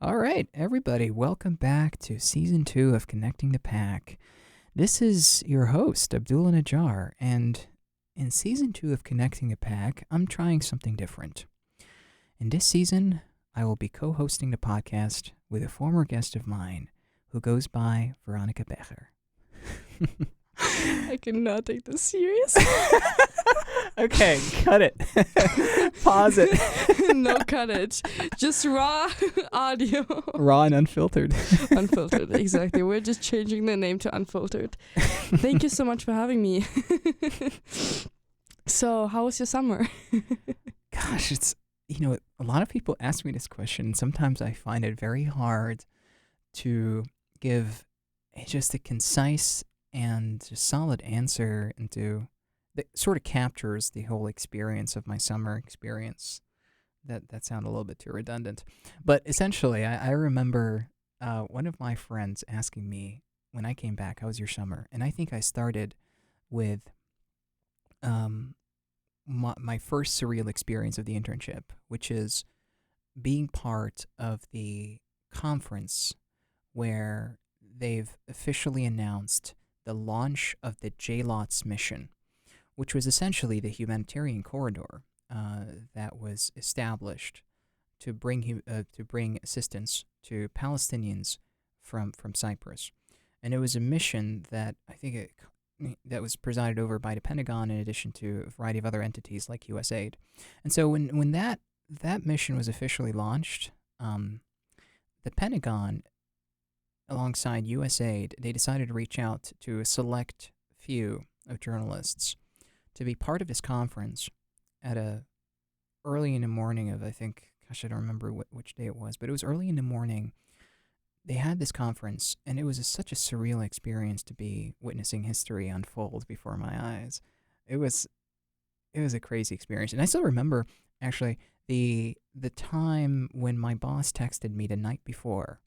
All right, everybody, welcome back to season 2 of Connecting the Pack. This is your host, Abdullah and in season 2 of Connecting the Pack, I'm trying something different. In this season, I will be co hosting the podcast with a former guest of mine who goes by Veronika Becher. I cannot take this serious. Okay, cut it. Pause it. No cut it. Just raw audio. Raw and unfiltered. Unfiltered, exactly. We're just changing the name to Unfiltered. Thank you so much for having me. So, how was your summer? Gosh, a lot of people ask me this question, and sometimes I find it very hard to give just a concise and solid answer that sort of captures the whole experience of my summer experience. That sounded a little bit too redundant. But essentially, I remember one of my friends asking me when I came back, how was your summer? And I think I started with my first surreal experience of the internship, which is being part of the conference where they've officially announced the launch of the JLOTS mission, which was essentially the humanitarian corridor that was established to bring assistance to Palestinians from Cyprus. And it was a mission that that was presided over by the Pentagon in addition to a variety of other entities like USAID. And so when that mission was officially launched, the Pentagon, alongside USAID, they decided to reach out to a select few of journalists to be part of this conference at early in the morning of, I don't remember which day it was, but it was early in the morning. They had this conference, and it was such a surreal experience to be witnessing history unfold before my eyes. It was a crazy experience, and I still remember actually the time when my boss texted me the night before,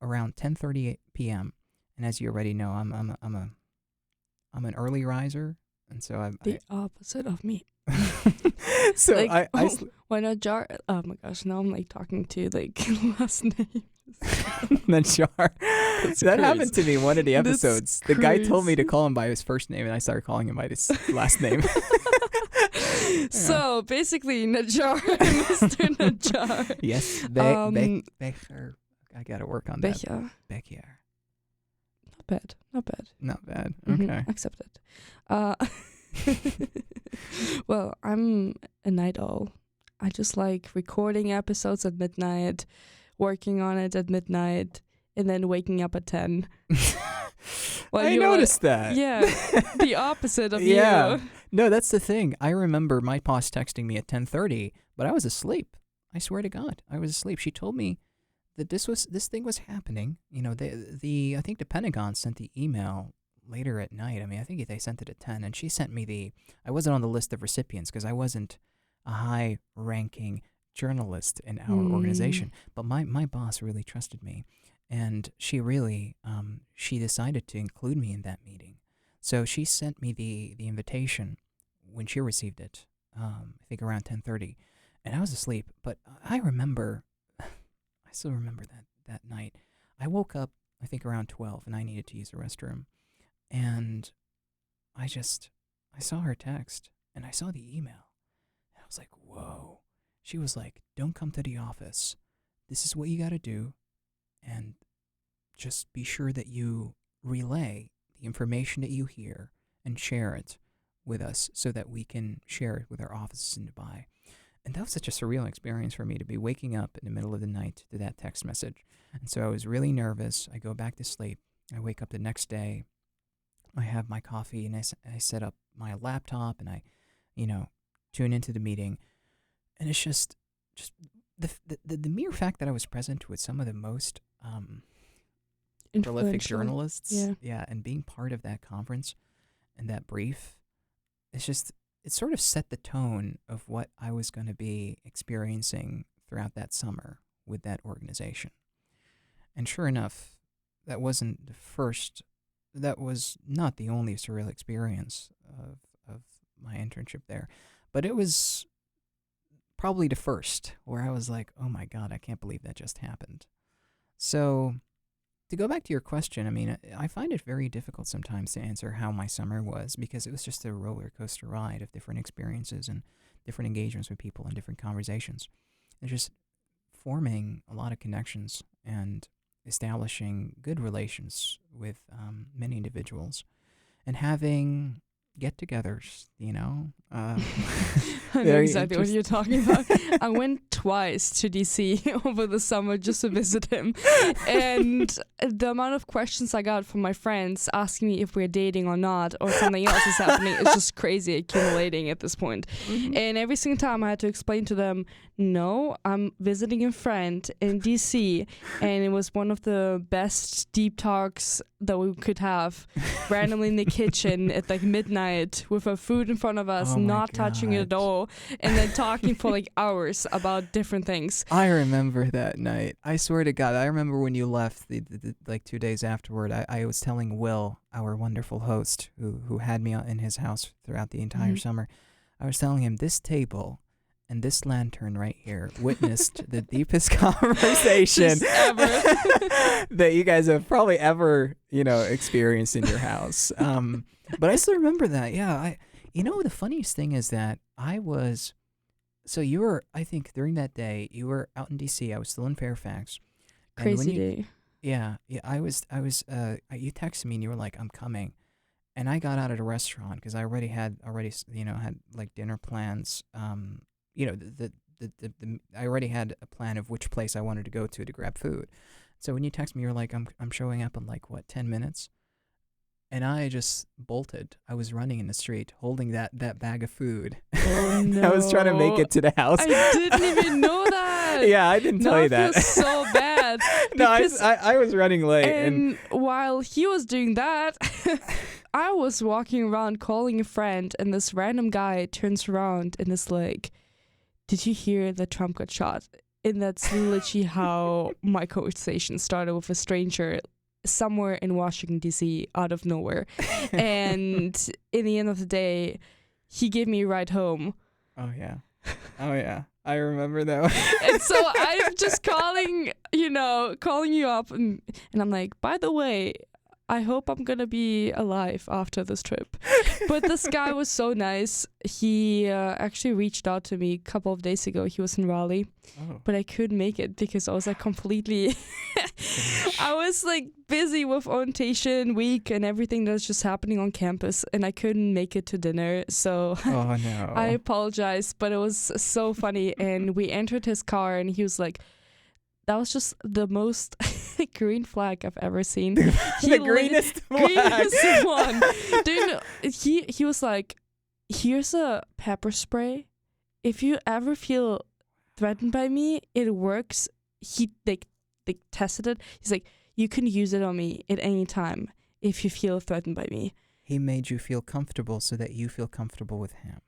around 10:30 p.m. And as you already know, I'm an early riser, and so The opposite of me. so Like, I why not jar? Oh my gosh, now I'm like talking to last name. Najjar. That happened to me in one of the That's episodes. The guy told me to crazy. call him by his first name, and I started calling him by his last name. So basically, Najjar, Mr. Najjar. Yes, Becher. I gotta work on that. Becher. Becher. Not bad. Not bad. Not bad. Mhm, Okay. accepted. Well, I'm a night owl. I just like recording episodes at midnight, working on it at midnight, and then waking up at 10. Well, I you were- noticed that. Yeah, the opposite of Yeah. you. No, that's the thing. I remember my boss texting me at 10:30, but I was asleep. I swear to God, I was asleep. She told me that this thing was happening. I think the Pentagon sent the email later at night. I mean, I think they sent it at 10, and she sent me I wasn't on the list of recipients because I wasn't a high-ranking journalist in our organization, but my boss really trusted me, and she really she decided to include me in that meeting. So she sent me the invitation when she received it. I think around 10:30, and I was asleep. But I still remember that night. I woke up I think around 12, and I needed to use the restroom, and I saw her text, and I saw the email, and I was like, whoa. She was like, don't come to the office. This is what you got to do, and just be sure that you relay the information that you hear and share it with us so that we can share it with our offices in Dubai. And that was such a surreal experience for me to be waking up in the middle of the night to that text message. And so I was really nervous. I go back to sleep. I wake up the next day. I have my coffee, and I set up my laptop, and I, tune into the meeting. And it's just the mere fact that I was present with some of the most prolific Influential. journalists, Yeah. and being part of that conference and that brief, it sort of set the tone of what I was going to be experiencing throughout that summer with that organization. And sure enough, that was not the only surreal experience of my internship there, but it was probably the first where I was like, oh my God, I can't believe that just happened. So to go back to your question, I mean, I find it very difficult sometimes to answer how my summer was because it was just a roller coaster ride of different experiences and different engagements with people and different conversations. And just forming a lot of connections and establishing good relations with many individuals and having get-togethers, you know. I know exactly what you're talking about. I went twice to DC over the summer just to visit him. And the amount of questions I got from my friends asking me if we're dating or not or something else is happening is just crazy accumulating at this point. Mm-hmm. And every single time I had to explain to them, no, I'm visiting a friend in DC. And it was one of the best deep talks that we could have randomly in the kitchen at like midnight with our food in front of us, Oh my not touching it at God. all, and then talking for like hours about different things. I remember that night. I swear to God, I remember when you left, the like 2 days afterward, I was telling Will, our wonderful host, who had me in his house throughout the entire Mhm. summer, I was telling him this table and this lantern right here witnessed the deepest conversation Just ever. that you guys have probably ever, experienced in your house. But I still remember that. Yeah, the funniest thing is that so you were, I think during that day, you were out in DC. I was still in Fairfax. And when Crazy you, day. Yeah, I was, you texted me and you were like, I'm coming. And I got out of the restaurant because I already had like dinner plans. I already had a plan of which place I wanted to go to grab food. So when you text me, you're like, I'm showing up in like 10 minutes. And I just bolted. I was running in the street holding that bag of food. Oh no. I was trying to make it to the house. I didn't even know that. Yeah, I didn't tell you Now I that. feel so bad. No, because- I was running late. And while he was doing that, I was walking around calling a friend, and this random guy turns around and is like, did you hear that Trump got shot? And that's literally how my conversation started with a stranger somewhere in Washington, D.C., out of nowhere. And in the end of the day, he gave me a ride home. Oh, yeah. I remember that one. And so I'm just calling you up, and I'm like, by the way, I hope I'm gonna be alive after this trip. But this guy was so nice. He actually reached out to me a couple of days ago. He was in Raleigh, Oh. but I couldn't make it because I was like completely I was like busy with orientation week and everything that's just happening on campus, and I couldn't make it to dinner. So Oh, no. I apologize, but it was so funny. And we entered his car, and he was like, that was just the most green flag I've ever seen. The greenest flag. Greenest one. Do you know, he was like, here's a pepper spray. If you ever feel threatened by me, it works. He they tested it. He's like, you can use it on me at any time if you feel threatened by me. He made you feel comfortable so that you feel comfortable with him.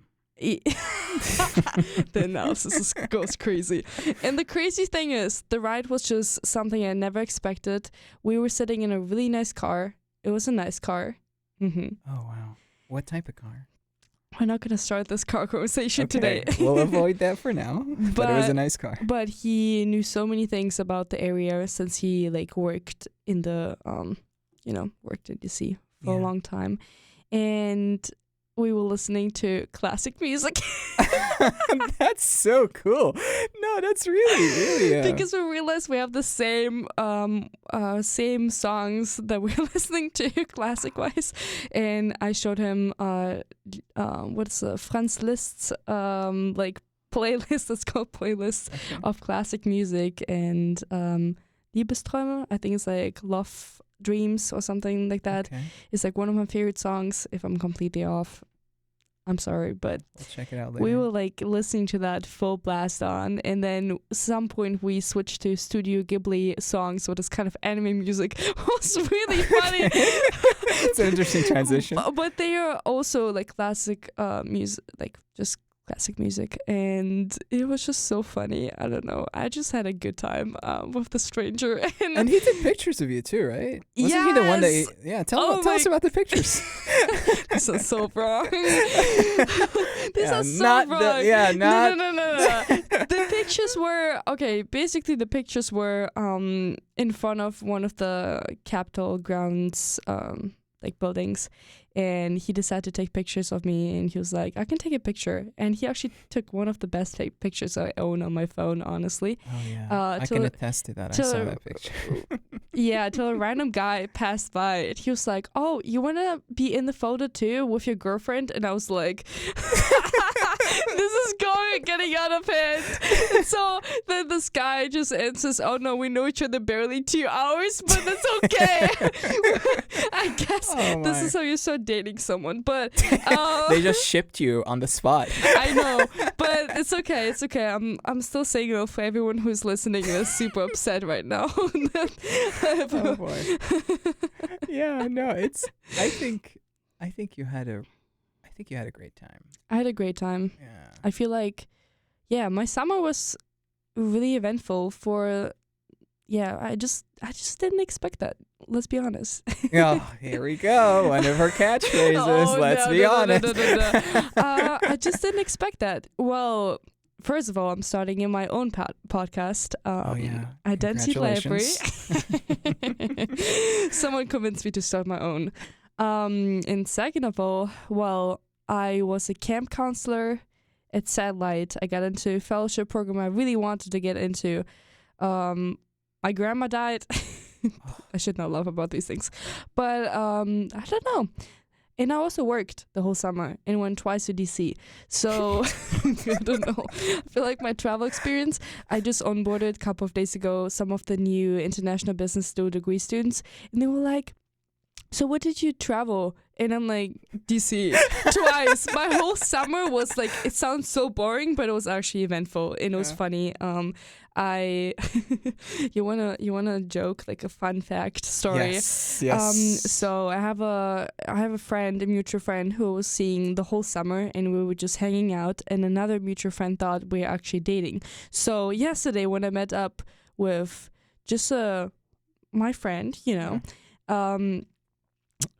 The analysis goes crazy. And the crazy thing is, the ride was just something I never expected. We were sitting in a really nice car. It was a nice car. Mm-hmm. Oh, wow. What type of car? We're not going to start this car conversation today. We'll avoid that for now. But it was a nice car. But he knew so many things about the area since he like worked in the worked in DC for a long time. And we were listening to classic music. That's so cool. No, that's really because we realized we have the same songs that we're listening to classic wise. And I showed him what's Franz Liszt's like playlist. It's called playlists of classic music, and Liebesträume, I think it's like Love Dreams or something like that. Okay. It's like one of my favorite songs. If I'm completely off, I'm sorry, but We'll check it out later. we were like listening to that full blast on, and then at some point we switched to Studio Ghibli songs, so this kind of anime music was really funny. It's an interesting transition. But they are also like classic music, like just classic music, and it was just so funny. I don't know. I just had a good time with the stranger. And he took pictures of you too, right? Wasn't he the one that? Yeah, tell us about the pictures. This is so wrong. This is so wrong. No. The pictures were okay. Basically, the pictures were in front of one of the Capitol grounds, like buildings, and he decided to take pictures of me, and he was like, I can take a picture, and he actually took one of the best pictures I own on my phone, honestly. Oh yeah, I can attest to that. I saw that picture. Yeah, till a random guy passed by, and he was like, oh, you want to be in the photo too with your girlfriend? And I was like, this is getting out of hand. And so then this guy just answers, oh no, we know each other barely 2 hours, but that's okay. I guess this is how you start dating someone. But they just shipped you on the spot. I know, but it's okay. It's okay. I'm still saying it for everyone who's listening and is super upset right now. Oh boy. Yeah, no, I think you had a great time. I had a great time. Yeah. I feel like, yeah, my summer was really eventful I just didn't expect that. Let's be honest. Oh, here we go. One of her catchphrases. Let's be honest. I just didn't expect that. Well, first of all, I'm starting in my own podcast. Identity Library. Someone convinced me to start my own. And second of all, well, I was a camp counselor at Satellite. I got into a fellowship program I really wanted to get into. My grandma died. I should not laugh about these things. But I don't know. And I also worked the whole summer and went twice to DC. So I don't know. I feel like my travel experience, I just onboarded a couple of days ago some of the new international business degree students. And they were like, so what did you travel? And I'm like, DC twice. My whole summer was like, it sounds so boring, but it was actually eventful and it was funny. You wanna joke, like a fun fact story? Yes. So I have a friend, a mutual friend, who was seeing the whole summer, and we were just hanging out. And another mutual friend thought we were actually dating. So yesterday, when I met up with just my friend,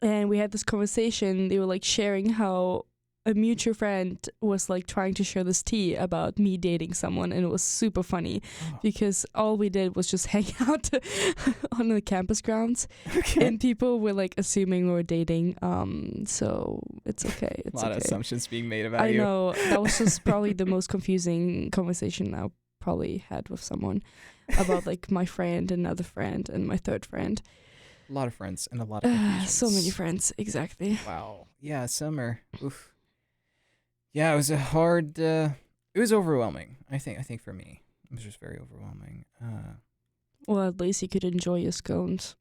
and we had this conversation, they were like sharing how a mutual friend was like trying to share this tea about me dating someone, and it was super funny because all we did was just hang out on the campus grounds, and people were like assuming we were dating. So it's okay. It's a lot of assumptions being made about you. I know. That was just probably the most confusing conversation I probably had with someone about like my friend, another friend, and my third friend. A lot of friends and a lot of confusions. So many friends, exactly. Wow. Yeah, summer. Oof. Yeah, it was a hard. It was overwhelming. I think for me, it was just very overwhelming. Well, at least you could enjoy your scones.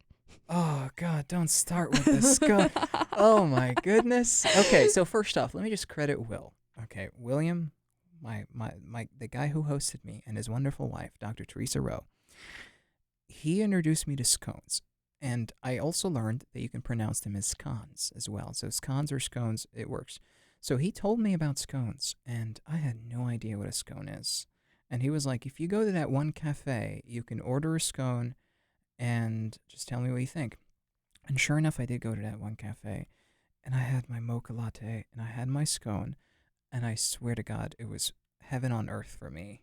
Oh God! Don't start with the scone. Oh my goodness. Okay, so first off, let me just credit Will. Okay, William, the guy who hosted me, and his wonderful wife, Dr. Teresa Rowe. He introduced me to scones. And I also learned that you can pronounce them as scones as well. So scones or scones, it works. So he told me about scones, and I had no idea what a scone is. And he was like, if you go to that one cafe, you can order a scone and just tell me what you think. And sure enough, I did go to that one cafe, and I had my mocha latte, and I had my scone, and I swear to God, it was heaven on earth for me.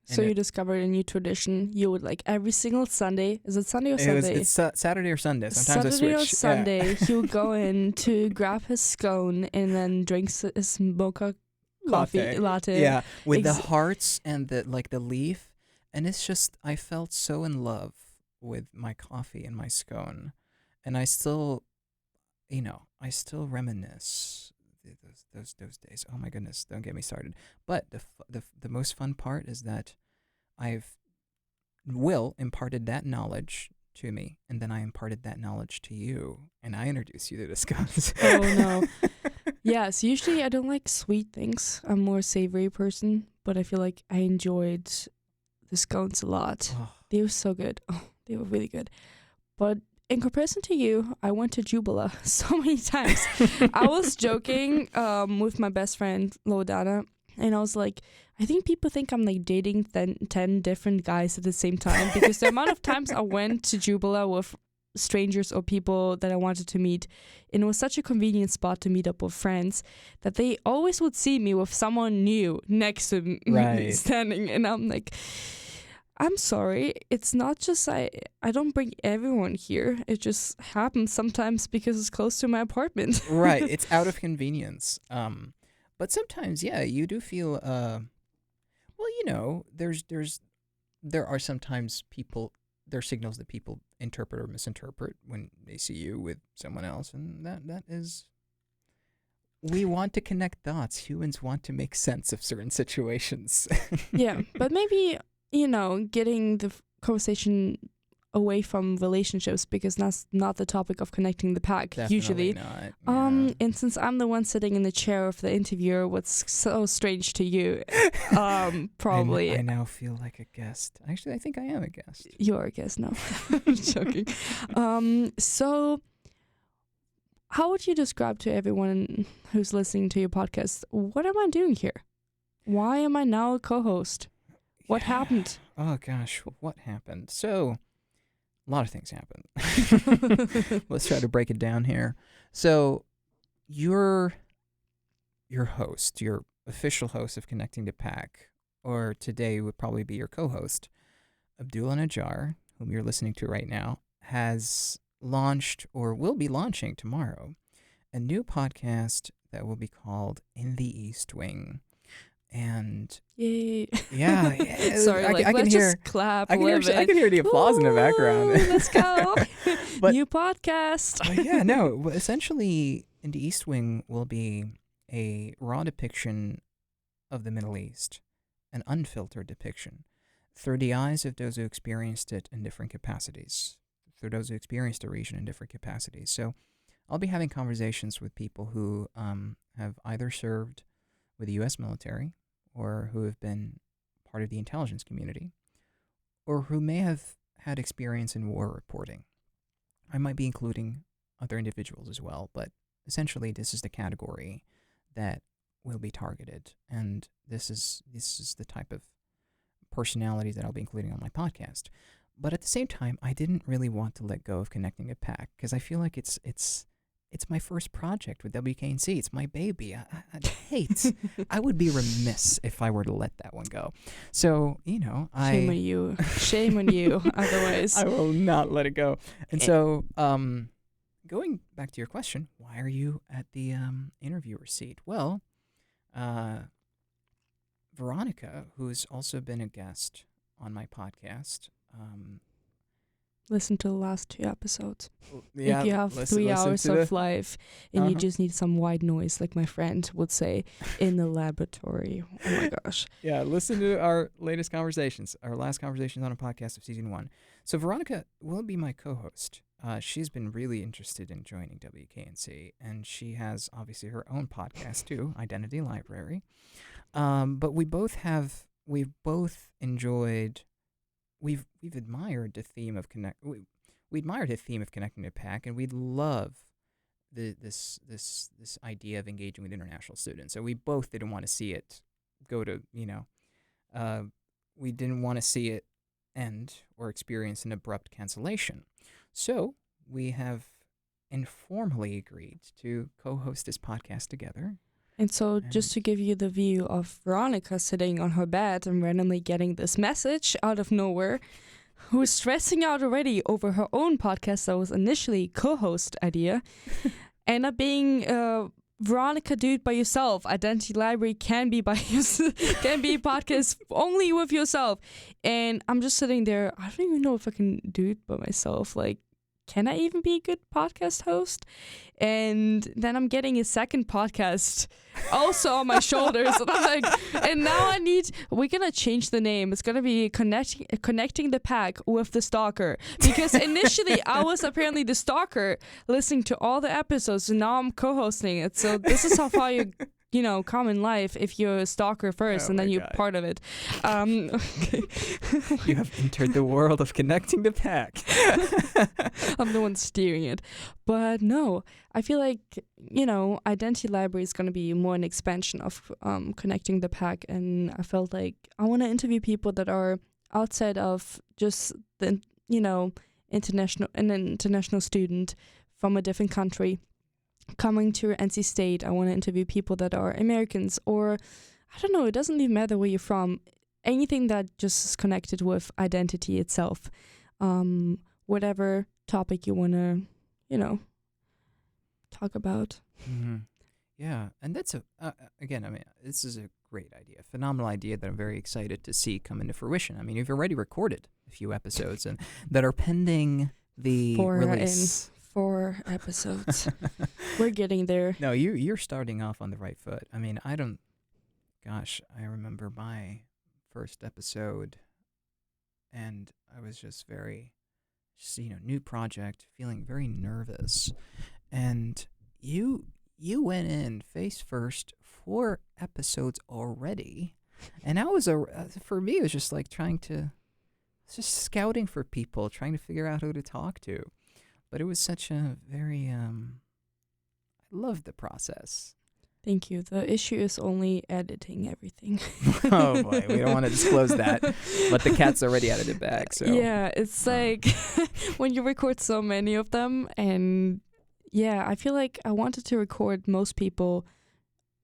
So you discovered a new tradition. You would like every single Sunday. Is it Sunday or Sunday? It's Saturday or Sunday. Sometimes I switch. Saturday or Sunday, he would go in to grab his scone and then drink his mocha latte. Yeah, with the hearts and the leaf. And it's just, I felt so in love with my coffee and my scone. And I still reminisce those days. Oh my goodness, don't get me started. But the most fun part is that Will imparted that knowledge to me, and then I imparted that knowledge to you, and I introduced you to the scones. Oh no. Yes, usually I don't like sweet things. I'm more a savory person, but I feel like I enjoyed the scones a lot. Oh. They were so good. Oh, they were really good. But in comparison to you, I went to Jubila so many times. I was joking with my best friend, Lodana, and I was like, I think people think I'm like dating 10 different guys at the same time because the amount of times I went to Jubila with strangers or people that I wanted to meet, and it was such a convenient spot to meet up with friends that they always would see me with someone new next to me standing, and I'm like, I'm sorry, it's not just I don't bring everyone here. It just happens sometimes because it's close to my apartment. Right, it's out of convenience. But sometimes, yeah, you do feel well, you know, there are sometimes there are signals that people interpret or misinterpret when they see you with someone else, and that is, we want to connect dots. Humans want to make sense of certain situations. Yeah, but maybe, you know, getting the conversation away from relationships, because that's not the topic of connecting the pack. Definitely usually not. Yeah. And since I'm the one sitting in the chair of the interviewer, what's so strange to you, probably I now feel like a guest. Actually, I think I am a guest. You're a guest now. I'm joking. So how would you describe to everyone who's listening to your podcast, what am I doing here? Why am I now a co-host? What happened? Oh gosh, what happened? So, a lot of things happened. Let's try to break it down here. So, your host, your official host of Connecting the Pack, or today would probably be your co-host, Abdullah and Veronika, whom you're listening to right now, has launched or will be launching tomorrow a new podcast that will be called In the East Wing. And yay. Yeah. Sorry, I can let's hear, just clap I can hear the applause in the background. Let's go. But, new podcast. Yeah, no, essentially, In the East Wing will be a raw depiction of the Middle East, an unfiltered depiction, through the eyes of those who experienced it in different capacities, through those who experienced the region in different capacities. So I'll be having conversations with people who have either served with the U.S. military, or who have been part of the intelligence community, or who may have had experience in war reporting. I might be including other individuals as well, but essentially this is the category that will be targeted, and this is the type of personality that I'll be including on my podcast. But at the same time, I didn't really want to let go of Connecting a Pack, because I feel like it's my first project with WKNC. It's my baby. I'd hate. I would be remiss if I were to let that one go. So, you know, Shame on you. Shame on you. Otherwise, I will not let it go. And so, going back to your question, why are you at the interviewer seat? Well, Veronika, who's also been a guest on my podcast, listen to the last 2 episodes. Yeah, if you have 3 hours of life and you Uh-huh. just need some white noise, like my friend would say, in the laboratory. Oh my gosh. Yeah, listen to our latest conversations, our last conversations on a podcast of season 1. So Veronika will be my co-host. She's been really interested in joining WKNC, and she has obviously her own podcast too, Identity Library. But we've both enjoyed. We've admired the theme of we admired the theme of Connecting the Pack, and we love this idea of engaging with international students. So we both didn't want to see it go to, we didn't want to see it end or experience an abrupt cancellation. So we have informally agreed to co-host this podcast together. And so just to give you the view of Veronika sitting on her bed and randomly getting this message out of nowhere, who's stressing out already over her own podcast that was initially co-host idea, end up being Veronika, do it by yourself. Identity Library can be can be a podcast only with yourself. And I'm just sitting there, I don't even know if I can do it by myself. Like, can I even be a good podcast host? And then I'm getting a second podcast also on my shoulders. And I'm like, and now we're going to change the name. It's going to be Connecting the Pack with the Stalker. Because initially I was apparently the stalker listening to all the episodes, and now I'm co-hosting it. So this is how far common life if you're a stalker first and then you're part of it. Okay. You have entered the world of connecting the pack. I'm the one steering it. But no, I feel like, Identity Library is going to be more an expansion of connecting the pack. And I felt like I want to interview people that are outside of just the, an international student from a different country coming to NC State. I want to interview people that are Americans, or I don't know, it doesn't even matter where you're from. Anything that just is connected with identity itself. Whatever topic you want to, talk about. Mm-hmm. Yeah, and that's this is a great idea, phenomenal idea that I'm very excited to see come into fruition. I mean, you've already recorded a few episodes and that are pending the release. 4 episodes. We're getting there. No, you're starting off on the right foot. I mean, I remember my first episode, and I was just new project, feeling very nervous, and you went in face first, 4 episodes already, and for me it was just like just scouting for people, trying to figure out who to talk to, but it was such a very I loved the process. Thank you. The issue is only editing everything. Oh boy, we don't want to disclose that, but the cat's already edited back. So yeah, it's like when you record so many of them, and I feel like I wanted to record most people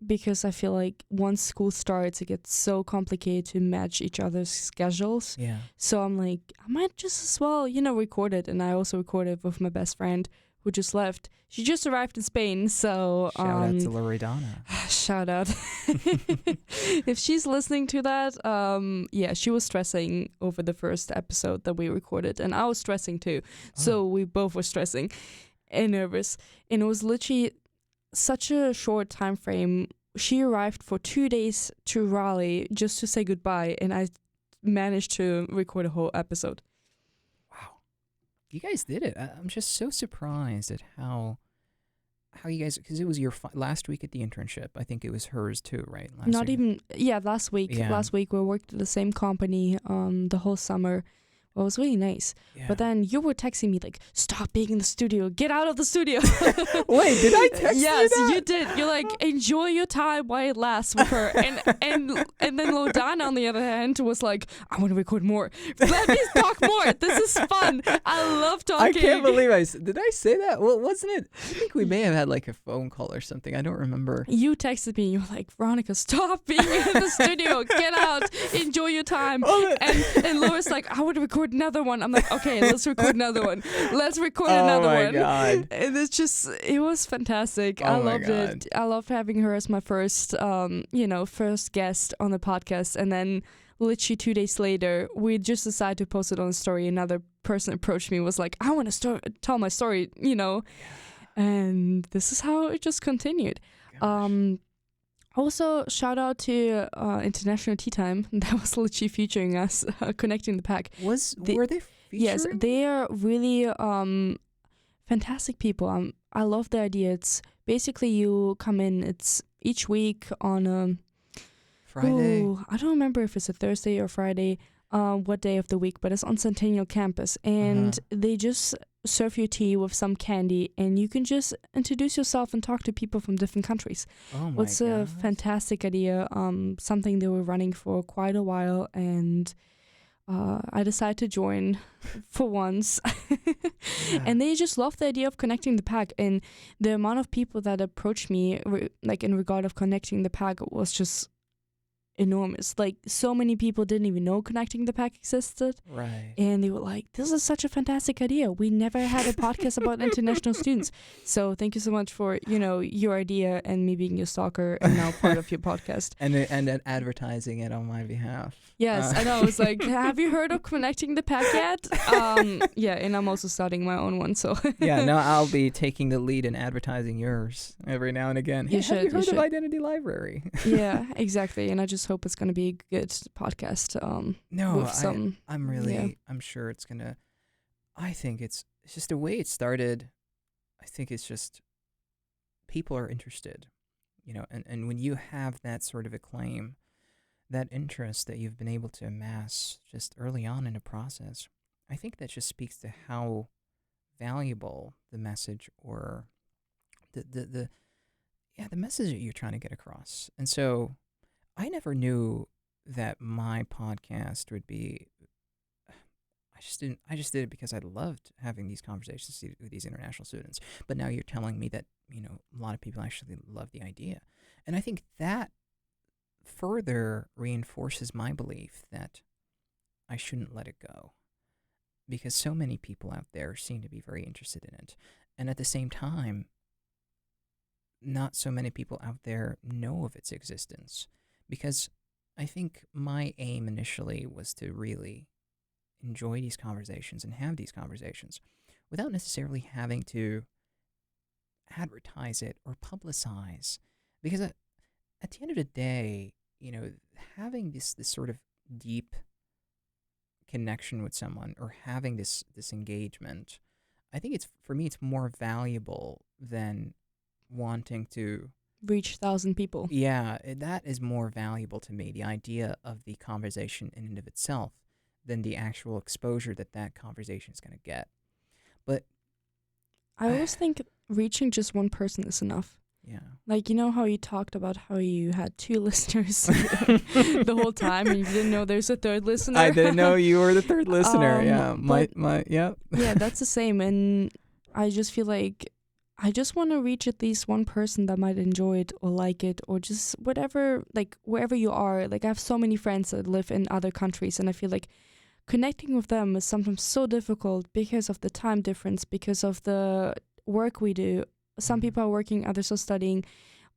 because I feel like once school starts, it gets so complicated to match each other's schedules. Yeah. So I'm like, I might just as well, record it. And I also recorded with my best friend who just left. She just arrived in Spain, so shout out to Loredana. Shout out. If she's listening to that, she was stressing over the first episode that we recorded, and I was stressing too. So we both were stressing and nervous, and it was literally such a short time frame. She arrived for 2 days to Raleigh just to say goodbye, and I managed to record a whole episode. Wow, you guys did it. I'm just so surprised at how you guys, because it was your last week at the internship. I think it was hers too, right? Last week. Yeah. Last week we worked at the same company the whole summer. Well, it was really nice. Yeah. But then you were texting me like, stop being in the studio. Get out of the studio. Wait, did I text you that? Yes, you did. You're like, enjoy your time while it lasts with her. And then Lodana, on the other hand, was like, I want to record more. Let me talk more. This is fun. I love talking. I can't believe did I say that? Well, wasn't it? I think we may have had like a phone call or something. I don't remember. You texted me. You were like, Veronika, stop being in the studio. Get out. Enjoy your time. And Laura's like, I want to record another one. I'm like, okay, let's record another one. Let's record another one. Oh my God. And it was fantastic. I loved it. I loved having her as my first guest on the podcast. And then literally 2 days later, we just decided to post it on a story. Another person approached me, was like, I want to tell my story, and this is how it just continued. Gosh. Also, shout out to International Tea Time. That was literally featuring us, connecting the pack. Were they featuring? Yes, they are really fantastic people. I love the idea. It's basically you come in. It's each week on a Friday. I don't remember if it's a Thursday or Friday. What day of the week? But it's on Centennial Campus, and they just serve you tea with some candy, and you can just introduce yourself and talk to people from different countries. Oh my It's a fantastic idea. Something they were running for quite a while, and I decided to join for once. And they just love the idea of connecting the pack, and the amount of people that approached me in regard of connecting the pack was just enormous. Like, so many people didn't even know connecting the pack existed, right? And they were like, this is such a fantastic idea. We never had a podcast about international students, so thank you so much for your idea and me being your stalker and now part of your podcast and advertising it on my behalf. Yes, I know. I was like, have you heard of connecting the pack yet? And I'm also starting my own one, so yeah, no, I'll be taking the lead in advertising yours every now and again. Have you heard of Identity Library? Yeah, exactly. And I just hope it's going to be a good podcast. I'm sure it's going to, I think it's just the way it started. I think it's just people are interested. And when you have that sort of acclaim, that interest that you've been able to amass just early on in a process, I think that just speaks to how valuable the message or the yeah, the message that you're trying to get across. And so I never knew that my podcast would be. I just didn't. I just did it because I loved having these conversations with these international students. But now you're telling me that a lot of people actually love the idea, and I think that further reinforces my belief that I shouldn't let it go because so many people out there seem to be very interested in it, and at the same time, not so many people out there know of its existence because I think my aim initially was to really enjoy these conversations and have these conversations without necessarily having to advertise it or publicize. Because at the end of the day, having this sort of deep connection with someone or having this engagement, I think it's for me it's more valuable than wanting to Reach 1,000 people. yeah, that is more valuable to me, the idea of the conversation in and of itself than the actual exposure that conversation is going to get. But I always think reaching just one person is enough. yeah. Like, you know how you talked about how you had 2 listeners the whole time and you didn't know there's a third listener? I didn't know you were the third listener. Yeah. Yeah. Yeah, that's the same. And I just feel like I just want to reach at least one person that might enjoy it or like it or just whatever, like wherever you are. Like I have so many friends that live in other countries and I feel like connecting with them is sometimes so difficult because of the time difference, because of the work we do. Some people are working, others are studying,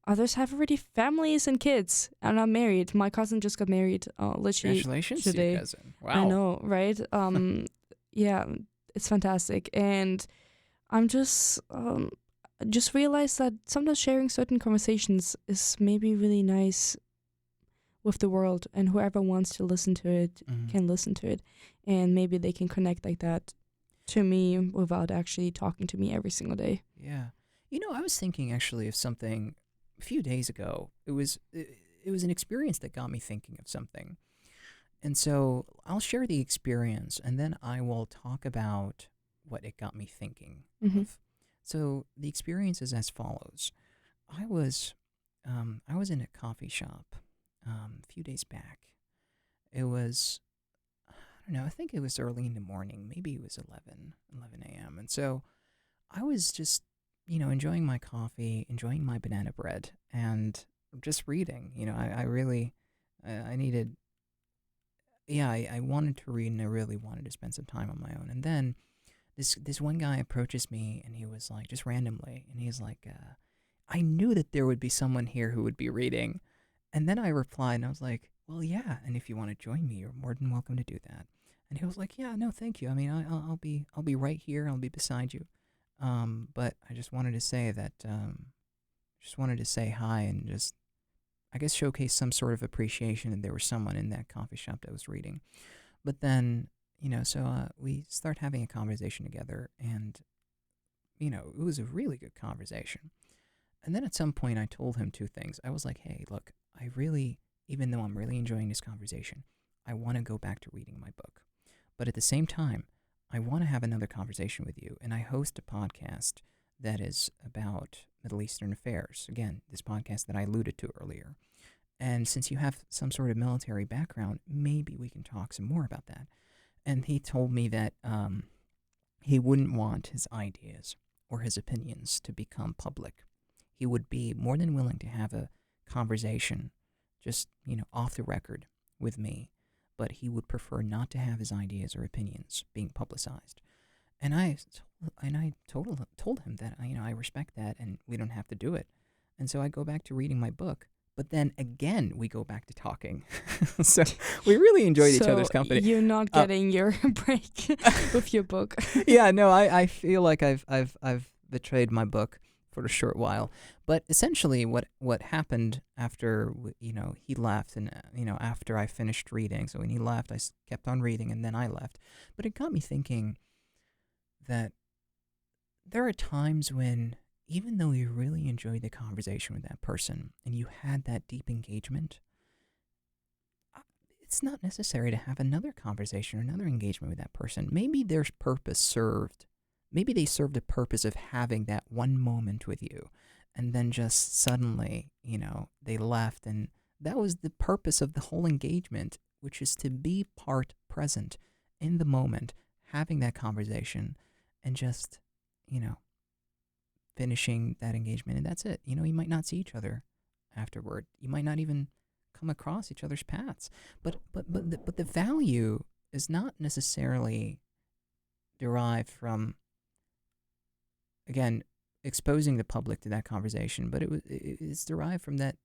others have already families and kids and are married. My cousin just got married literally Congratulations today. to your cousin. Wow. I know, right? Yeah, it's fantastic. And I'm just realized that sometimes sharing certain conversations is maybe really nice with the world, and whoever wants to listen to it can listen to it, and maybe they can connect like that to me without actually talking to me every single day. Yeah. I was thinking actually of something a few days ago. It was an experience that got me thinking of something. And so I'll share the experience and then I will talk about what it got me thinking of. So the experience is as follows. I was in a coffee shop a few days back. It was, I don't know, I think it was early in the morning. Maybe it was 11 a.m. And so I was just, enjoying my coffee, enjoying my banana bread, and just reading. I really, I needed, I wanted to read and I really wanted to spend some time on my own. And then this one guy approaches me and he was like, just randomly, and he's like, I knew that there would be someone here who would be reading. And then I replied and I was like, well, yeah, and if you want to join me, you're more than welcome to do that. And he was like, yeah, no, thank you. I mean, I'll be right here. I'll be beside you. But I just wanted to say that, just wanted to say hi and just, I guess, showcase some sort of appreciation that there was someone in that coffee shop that was reading. But then, so we start having a conversation together, and, it was a really good conversation. And then at some point I told him 2 things. I was like, hey, look, I really, even though I'm really enjoying this conversation, I want to go back to reading my book. But at the same time, I want to have another conversation with you, and I host a podcast that is about Middle Eastern affairs. Again, this podcast that I alluded to earlier. And since you have some sort of military background, maybe we can talk some more about that. And he told me that he wouldn't want his ideas or his opinions to become public. He would be more than willing to have a conversation just, off the record with me, but he would prefer not to have his ideas or opinions being publicized. And I told him that, I respect that and we don't have to do it. And so I go back to reading my book. But then again, we go back to talking. So we really enjoyed each other's company. You're not getting your break with your book. Yeah, no, I feel like I've betrayed my book for a short while. But essentially what happened after, he left and, after I finished reading. So when he left, I kept on reading and then I left. But it got me thinking that there are times when even though you really enjoyed the conversation with that person and you had that deep engagement, it's not necessary to have another conversation or another engagement with that person. Maybe their purpose served. Maybe they served the purpose of having that one moment with you, and then just suddenly, they left, and that was the purpose of the whole engagement, which is to be part present in the moment, having that conversation, and just, you know, finishing that engagement, and that's it. You might not see each other afterward. You might not even come across each other's paths. But the value is not necessarily derived from, again, exposing the public to that conversation, but it's derived from that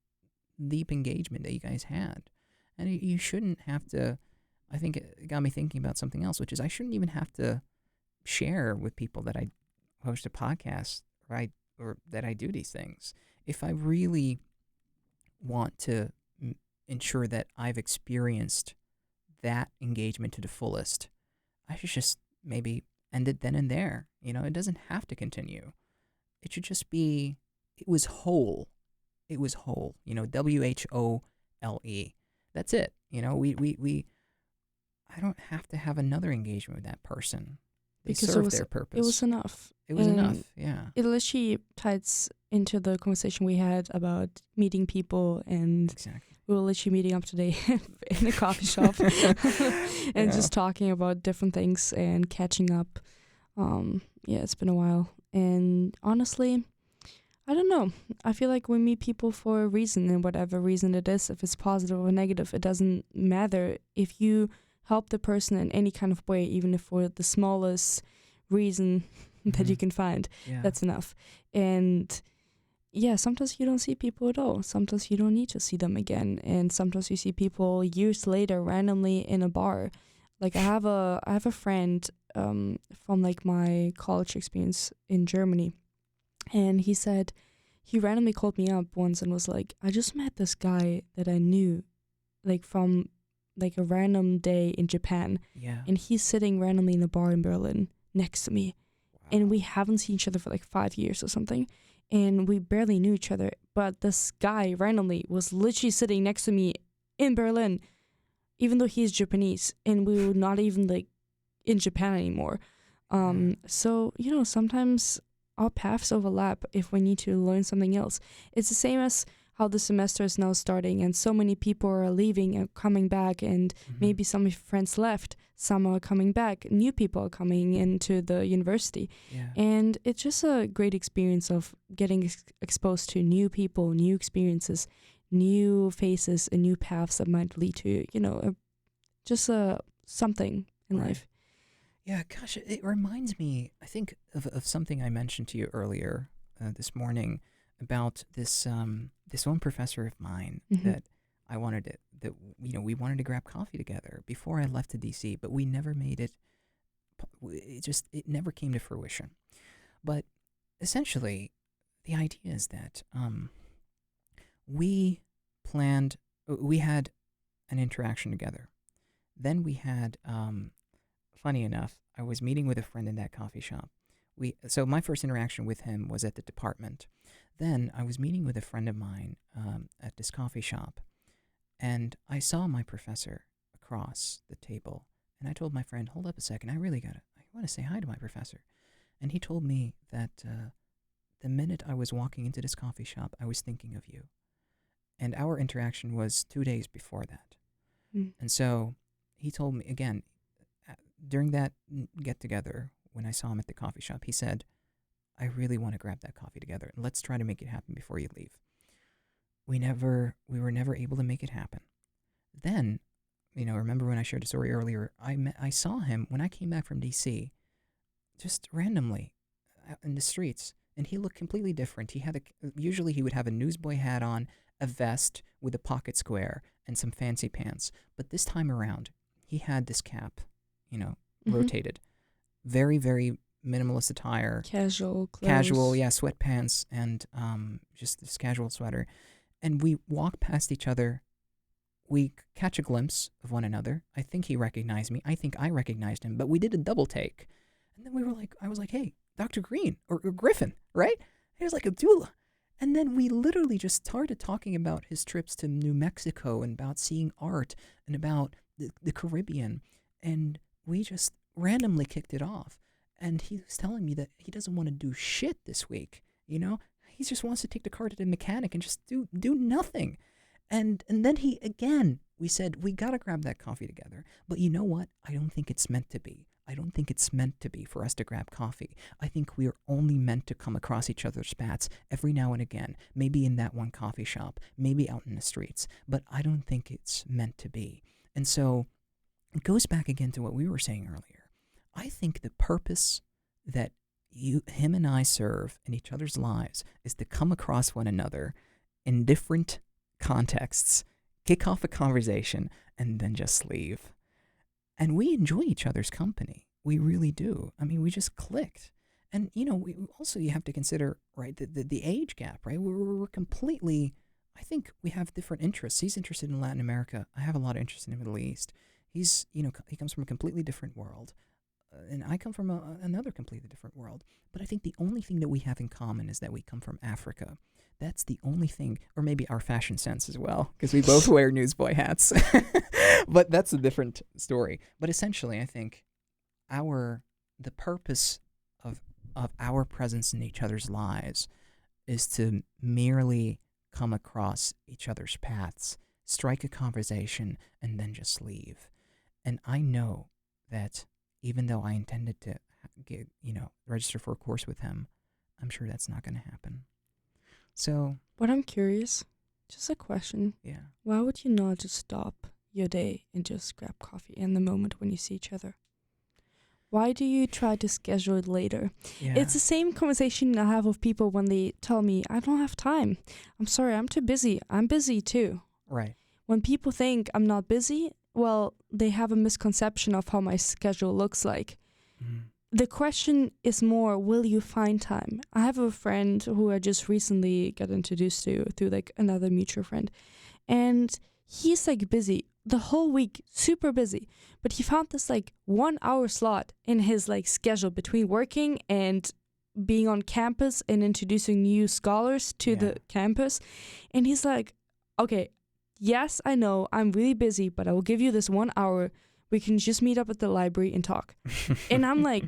deep engagement that you guys had. And you shouldn't have to, I think it got me thinking about something else, which is I shouldn't even have to share with people that I host a podcast, right, or that I do these things. If I really want to ensure that I've experienced that engagement to the fullest, I should just maybe end it then and there. It doesn't have to continue. It should just be, it was whole. It was whole. WHOLE. That's it. I don't have to have another engagement with that person. They served their purpose. It was enough. It was enough, yeah. It literally ties into the conversation we had about meeting people, and exactly. We were literally meeting up today in a coffee shop and just talking about different things and catching up. It's been a while. And honestly, I don't know. I feel like we meet people for a reason, and whatever reason it is, if it's positive or negative, it doesn't matter. If you help the person in any kind of way, even if for the smallest reason that you can find, that's enough. And sometimes you don't see people at all. Sometimes you don't need to see them again. And sometimes you see people years later randomly in a bar. Like I have a friend from like my college experience in Germany, and he said he randomly called me up once and was like, I just met this guy that I knew like from like a random day in Japan, and he's sitting randomly in a bar in Berlin next to me. Wow. And we haven't seen each other for like 5 years or something, and we barely knew each other, but this guy randomly was literally sitting next to me in Berlin, even though he's Japanese, and we were not even like in Japan anymore. So sometimes our paths overlap if we need to learn something else. It's the same as how the semester is now starting, and so many people are leaving and coming back, and maybe some of your friends left, some are coming back, new people are coming into the university. And it's just a great experience of getting exposed to new people, new experiences, new faces, and new paths that might lead to something in life. Yeah, gosh, it reminds me, I think, of something I mentioned to you earlier this morning about this one professor of mine that I wanted to, we wanted to grab coffee together before I left to DC, but we never made it. It never came to fruition. But essentially, the idea is that we had an interaction together. Then we had, funny enough, I was meeting with a friend in that coffee shop. So my first interaction with him was at the department. Then I was meeting with a friend of mine at this coffee shop, and I saw my professor across the table, and I told my friend, hold up a second, I want to say hi to my professor. And he told me that the minute I was walking into this coffee shop, I was thinking of you. And our interaction was 2 days before that. And so he told me, again, during that get-together, when I saw him at the coffee shop, he said, I really want to grab that coffee together. Let's try to make it happen before you leave. We were never able to make it happen. Then, remember when I shared the story earlier, I saw him when I came back from DC, just randomly out in the streets, and he looked completely different. Usually he would have a newsboy hat on, a vest with a pocket square, and some fancy pants. But this time around, he had this cap, rotated. Very, very minimalist attire. Casual clothes. Casual, sweatpants, and just this casual sweater. And we walk past each other. We catch a glimpse of one another. I think he recognized me. I think I recognized him. But we did a double take. And then I was like, hey, Dr. Green, or Griffin, right? He was like, Abdullah. And then we literally just started talking about his trips to New Mexico and about seeing art and about the Caribbean. And we just randomly kicked it off. And he was telling me that he doesn't want to do shit this week, you know? He just wants to take the car to the mechanic and just do nothing. And then we said, we got to grab that coffee together. But you know what? I don't think it's meant to be. I don't think it's meant to be for us to grab coffee. I think we are only meant to come across each other's paths every now and again, maybe in that one coffee shop, maybe out in the streets, but I don't think it's meant to be. And so it goes back again to what we were saying earlier. I think the purpose that him and I serve in each other's lives is to come across one another in different contexts, kick off a conversation, and then just leave. And we enjoy each other's company. We really do. I mean, we just clicked. And, you have to consider, right, the age gap, right? We're completely, I think we have different interests. He's interested in Latin America. I have a lot of interest in the Middle East. He comes from a completely different world. And I come from another completely different world. But I think the only thing that we have in common is that we come from Africa. That's the only thing, or maybe our fashion sense as well, because we both wear newsboy hats. But that's a different story. But essentially, I think the purpose of our presence in each other's lives is to merely come across each other's paths, strike a conversation, and then just leave. And I know that even though I intended to register for a course with him, I'm sure that's not going to happen. So, but I'm curious, just a question. Yeah. Why would you not just stop your day and just grab coffee in the moment when you see each other? Why do you try to schedule it later? Yeah. It's the same conversation I have with people when they tell me, I don't have time. I'm sorry, I'm too busy. I'm busy too. Right. When people think I'm not busy, well, they have a misconception of how my schedule looks like. Mm. The question is more, will you find time? I have a friend who I just recently got introduced to through like another mutual friend. And he's like busy the whole week, super busy. But he found this like 1 hour slot in his like schedule between working and being on campus and introducing new scholars to the campus. And he's like, okay, yes, I know I'm really busy, but I will give you this 1 hour. We can just meet up at the library and talk. And I'm like,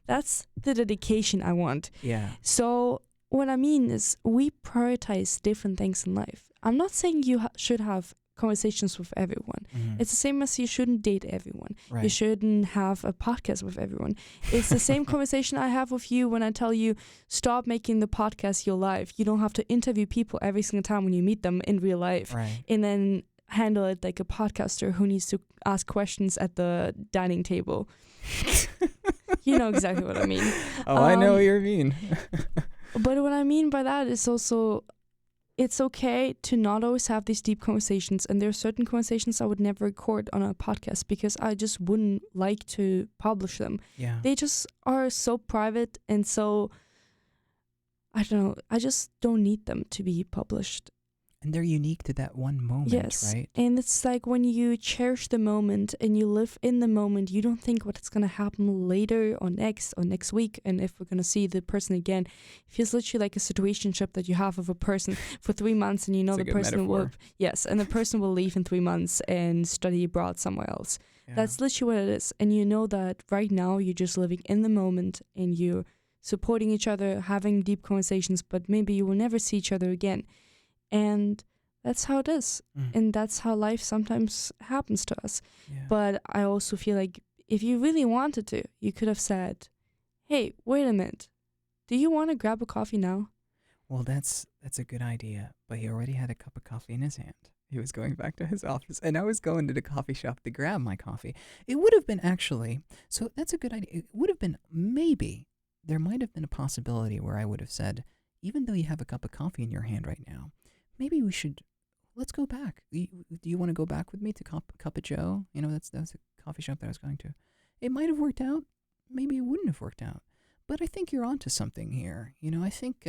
that's the dedication I want. Yeah. So what I mean is we prioritize different things in life. I'm not saying you should have conversations with everyone. Mm-hmm. It's the same as you shouldn't date everyone. Right. You shouldn't have a podcast with everyone. It's the same conversation I have with you when I tell you, stop making the podcast your life. You don't have to interview people every single time when you meet them in real life. Right. And then handle it like a podcaster who needs to ask questions at the dining table. You know exactly what I mean. Oh, I know what you mean. But what I mean by that is also, it's okay to not always have these deep conversations. And there are certain conversations I would never record on a podcast because I just wouldn't like to publish them. Yeah. They just are so private and so, I don't know, I just don't need them to be published. And they're unique to that one moment, yes. right? And it's like when you cherish the moment and you live in the moment, you don't think what's going to happen later or next week. And if we're going to see the person again, it feels literally like a situationship that you have with a person for 3 months and you know the person will, and the person will leave in 3 months and study abroad somewhere else. Yeah. That's literally what it is. And you know that right now you're just living in the moment and you're supporting each other, having deep conversations, but maybe you will never see each other again. And that's how it is. And that's how life sometimes happens to us. Yeah. But I also feel like if you really wanted to, you could have said, hey, wait a minute. Do you want to grab a coffee now? Well, that's a good idea. But he already had a cup of coffee in his hand. He was going back to his office. And I was going to the coffee shop to grab my coffee. It would have been actually, so that's a good idea. It would have been maybe, there might have been a possibility where I would have said, even though you have a cup of coffee in your hand right now, maybe let's go back. Do you want to go back with me to Cup of Joe? You know, that's a coffee shop that I was going to. It might have worked out. Maybe it wouldn't have worked out. But I think you're onto something here. You know, I think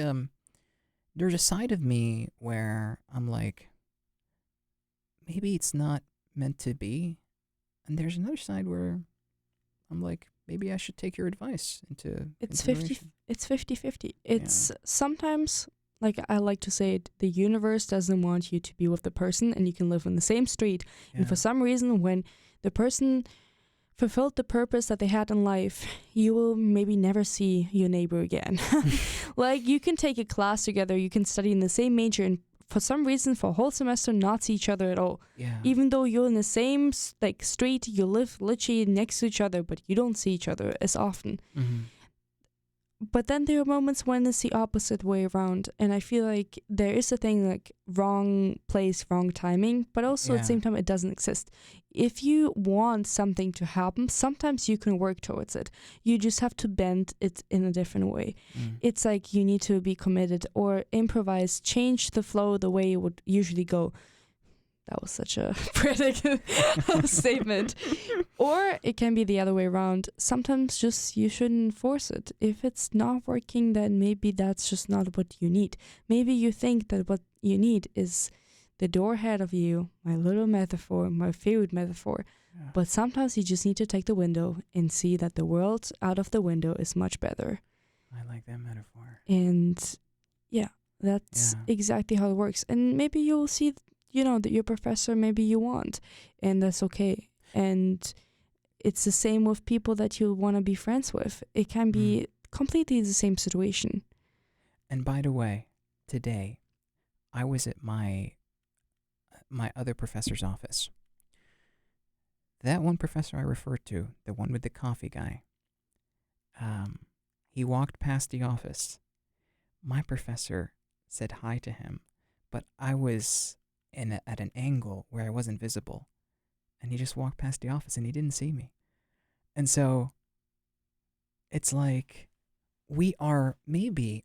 there's a side of me where I'm like, maybe it's not meant to be. And there's another side where I'm like, maybe I should take your advice into It's consideration. It's 50-50. It's sometimes, like I like to say it, the universe doesn't want you to be with the person and you can live in the same street. And for some reason, when the person fulfilled the purpose that they had in life, you will maybe never see your neighbor again. Like, you can take a class together, you can study in the same major, and for some reason, for a whole semester, not see each other at all. Yeah. Even though you're in the same street, you live literally next to each other, but you don't see each other as often. Mm-hmm. But then there are moments when it's the opposite way around. And I feel like there is a thing like wrong place, wrong timing, but also at the same time, it doesn't exist. If you want something to happen, sometimes you can work towards it. You just have to bend it in a different way. It's like you need to be committed or improvise, change the flow the way it would usually go. That was such a poetic statement. Or it can be the other way around. Sometimes just you shouldn't force it. If it's not working, then maybe that's just not what you need. Maybe you think that what you need is the door ahead of you, my little metaphor, my favorite metaphor. Yeah. But sometimes you just need to take the window and see that the world out of the window is much better. I like that metaphor. And that's exactly how it works. And maybe you'll see that your professor maybe you want, and that's okay. And it's the same with people that you want to be friends with. It can be completely the same situation. And by the way, today I was at my other professor's office. That one professor I referred to, the one with the coffee guy, he walked past the office. My professor said hi to him, but I was at an angle where I wasn't visible, and he just walked past the office and he didn't see me. And so it's like we are maybe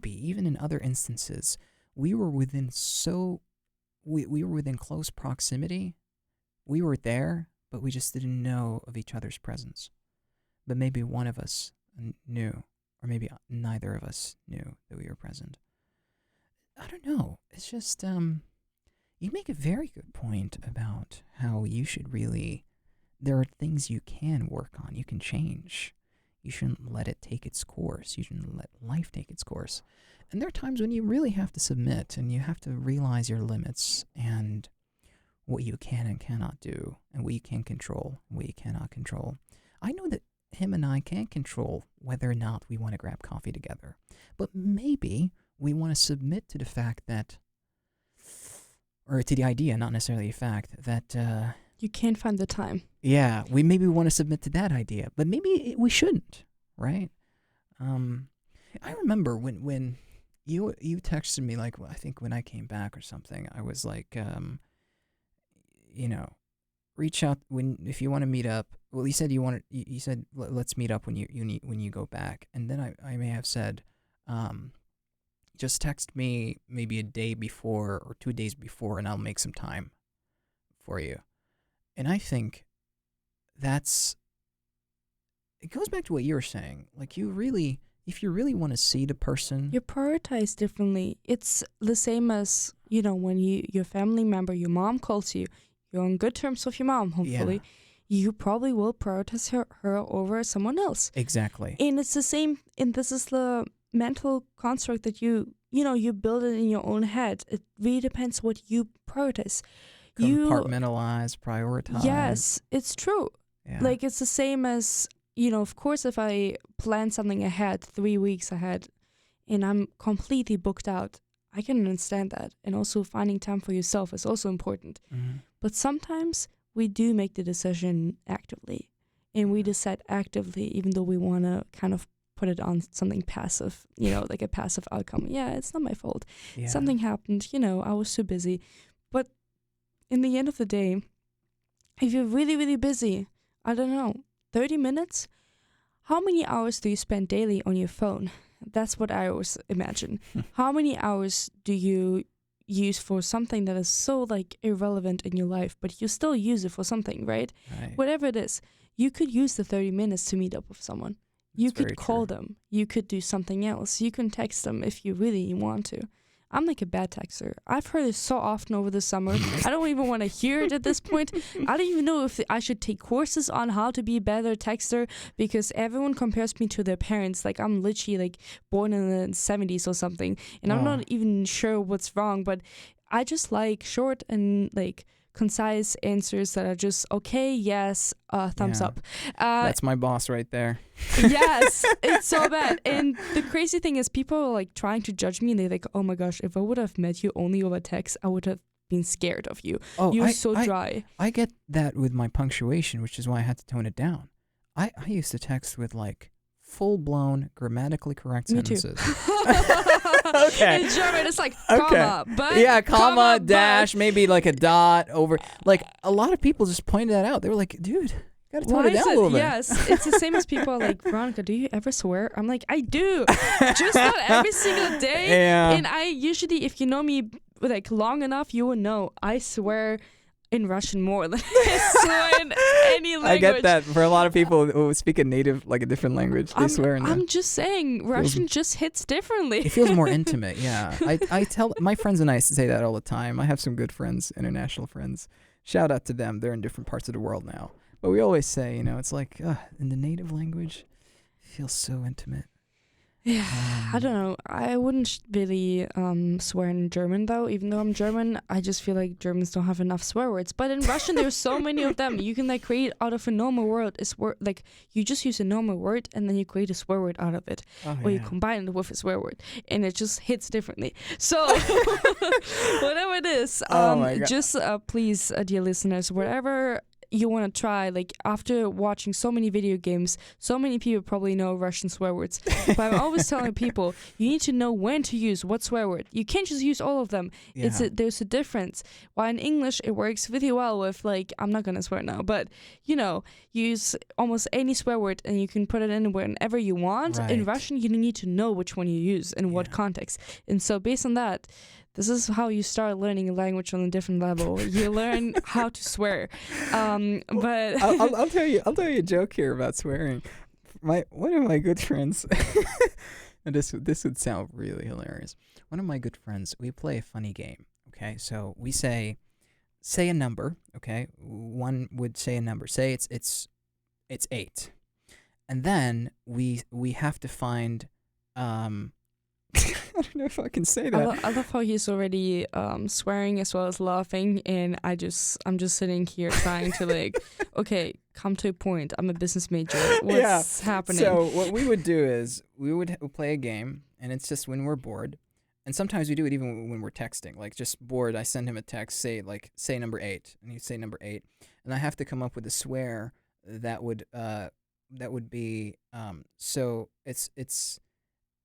even in other instances we were within we were within close proximity. We were there, but we just didn't know of each other's presence. But maybe one of us knew, or maybe neither of us knew that we were present. I don't know. It's just you make a very good point about how you should really, there are things you can work on, you can change. You shouldn't let it take its course. You shouldn't let life take its course. And there are times when you really have to submit and you have to realize your limits and what you can and cannot do, and what you can control and what you cannot control. I know that him and I can't control whether or not we want to grab coffee together, but maybe we want to submit to the fact that, or to the idea, not necessarily a fact, that you can't find the time. Yeah, we maybe want to submit to that idea, but maybe we shouldn't, right? I remember when you texted me, like, I think when I came back or something, I was like, reach out if you want to meet up. Well, you said you said let's meet up when you go back, and then I may have said, just text me maybe a day before or 2 days before, and I'll make some time for you. And I think it goes back to what you were saying. Like, if you really want to see the person, you prioritize differently. It's the same as, when your family member, your mom calls you, you're on good terms with your mom, hopefully. Yeah. You probably will prioritize her over someone else. Exactly. And it's the same, and this is the mental construct that you build it in your own head. It really depends what you prioritize. Compartmentalize, prioritize. Yes, it's true. Yeah. Like, it's the same as, of course, if I plan something ahead, 3 weeks ahead, and I'm completely booked out, I can understand that. And also finding time for yourself is also important. Mm-hmm. But sometimes we do make the decision actively, and we decide actively, even though we want to kind of put it on something passive, like a passive outcome. Yeah, it's not my fault. Yeah. Something happened, I was too busy. But in the end of the day, if you're really, really busy, I don't know, 30 minutes? How many hours do you spend daily on your phone? That's what I always imagine. How many hours do you use for something that is so irrelevant in your life, but you still use it for something, right? Whatever it is, you could use the 30 minutes to meet up with someone. You could call them. You could do something else. You can text them if you really want to. I'm like a bad texter. I've heard it so often over the summer. I don't even want to hear it at this point. I don't even know if I should take courses on how to be a better texter, because everyone compares me to their parents. Like, I'm literally like born in the 70s or something, and I'm not even sure what's wrong, but I just like short and like concise answers that are just okay, yes, thumbs up. That's my boss right there. Yes, it's so bad. And the crazy thing is, people are like trying to judge me, and they're like, oh my gosh, if I would have met you only over text, I would have been scared of you. You're so dry. I get that with my punctuation, which is why I had to tone it down. I used to text with like full-blown grammatically correct sentences. Okay. In German, it's like comma, but yeah, comma, dash, but. maybe like a dot over. Like, a lot of people just pointed that out. They were like, dude, you gotta tone it down a little bit. Yes, it's the same as people are like, Veronika, do you ever swear? I'm like, I do, just not every single day. Yeah. And I usually, if you know me like long enough, you will know I swear in Russian more than I swear in any language. I get that. For a lot of people who speak a native, like a different language, they swear in I'm just saying, Russian just hits differently. It feels more intimate, yeah. I tell my friends and I say that all the time. I have some good friends, international friends. Shout out to them. They're in different parts of the world now. But we always say, it's like, in the native language, it feels so intimate. Yeah, I don't know. I wouldn't really swear in German, though. Even though I'm German, I just feel like Germans don't have enough swear words. But in Russian, there's so many of them. You can like create out of a normal word. Like, you just use a normal word and then you create a swear word out of it. Or you combine it with a swear word. And it just hits differently. So, whatever it is, just please, dear listeners, whatever you want to try, like, after watching so many video games, so many people probably know Russian swear words, but I'm always telling people, you need to know when to use what swear word. You can't just use all of them. There's a difference. While in English it works really well with, like, I'm not gonna swear now, but use almost any swear word and you can put it in whenever you want. Right. In Russian, you need to know which one you use in what context, and so based on that, this is how you start learning a language on a different level. You learn how to swear. But I'll tell you a joke here about swearing. One of my good friends, and this would sound really hilarious. One of my good friends, we play a funny game. Okay, so we say a number. Okay, one would say a number. Say it's 8, and then we have to find. I don't know if I can say that. I love how he's already swearing as well as laughing, and I'm just sitting here trying to like, okay, come to a point. I'm a business major. What's happening? So what we would do is we would play a game, and it's just when we're bored, and sometimes we do it even when we're texting. Like, just bored, I send him a text, say number 8, and he'd say number 8, and I have to come up with a swear that would be so it's.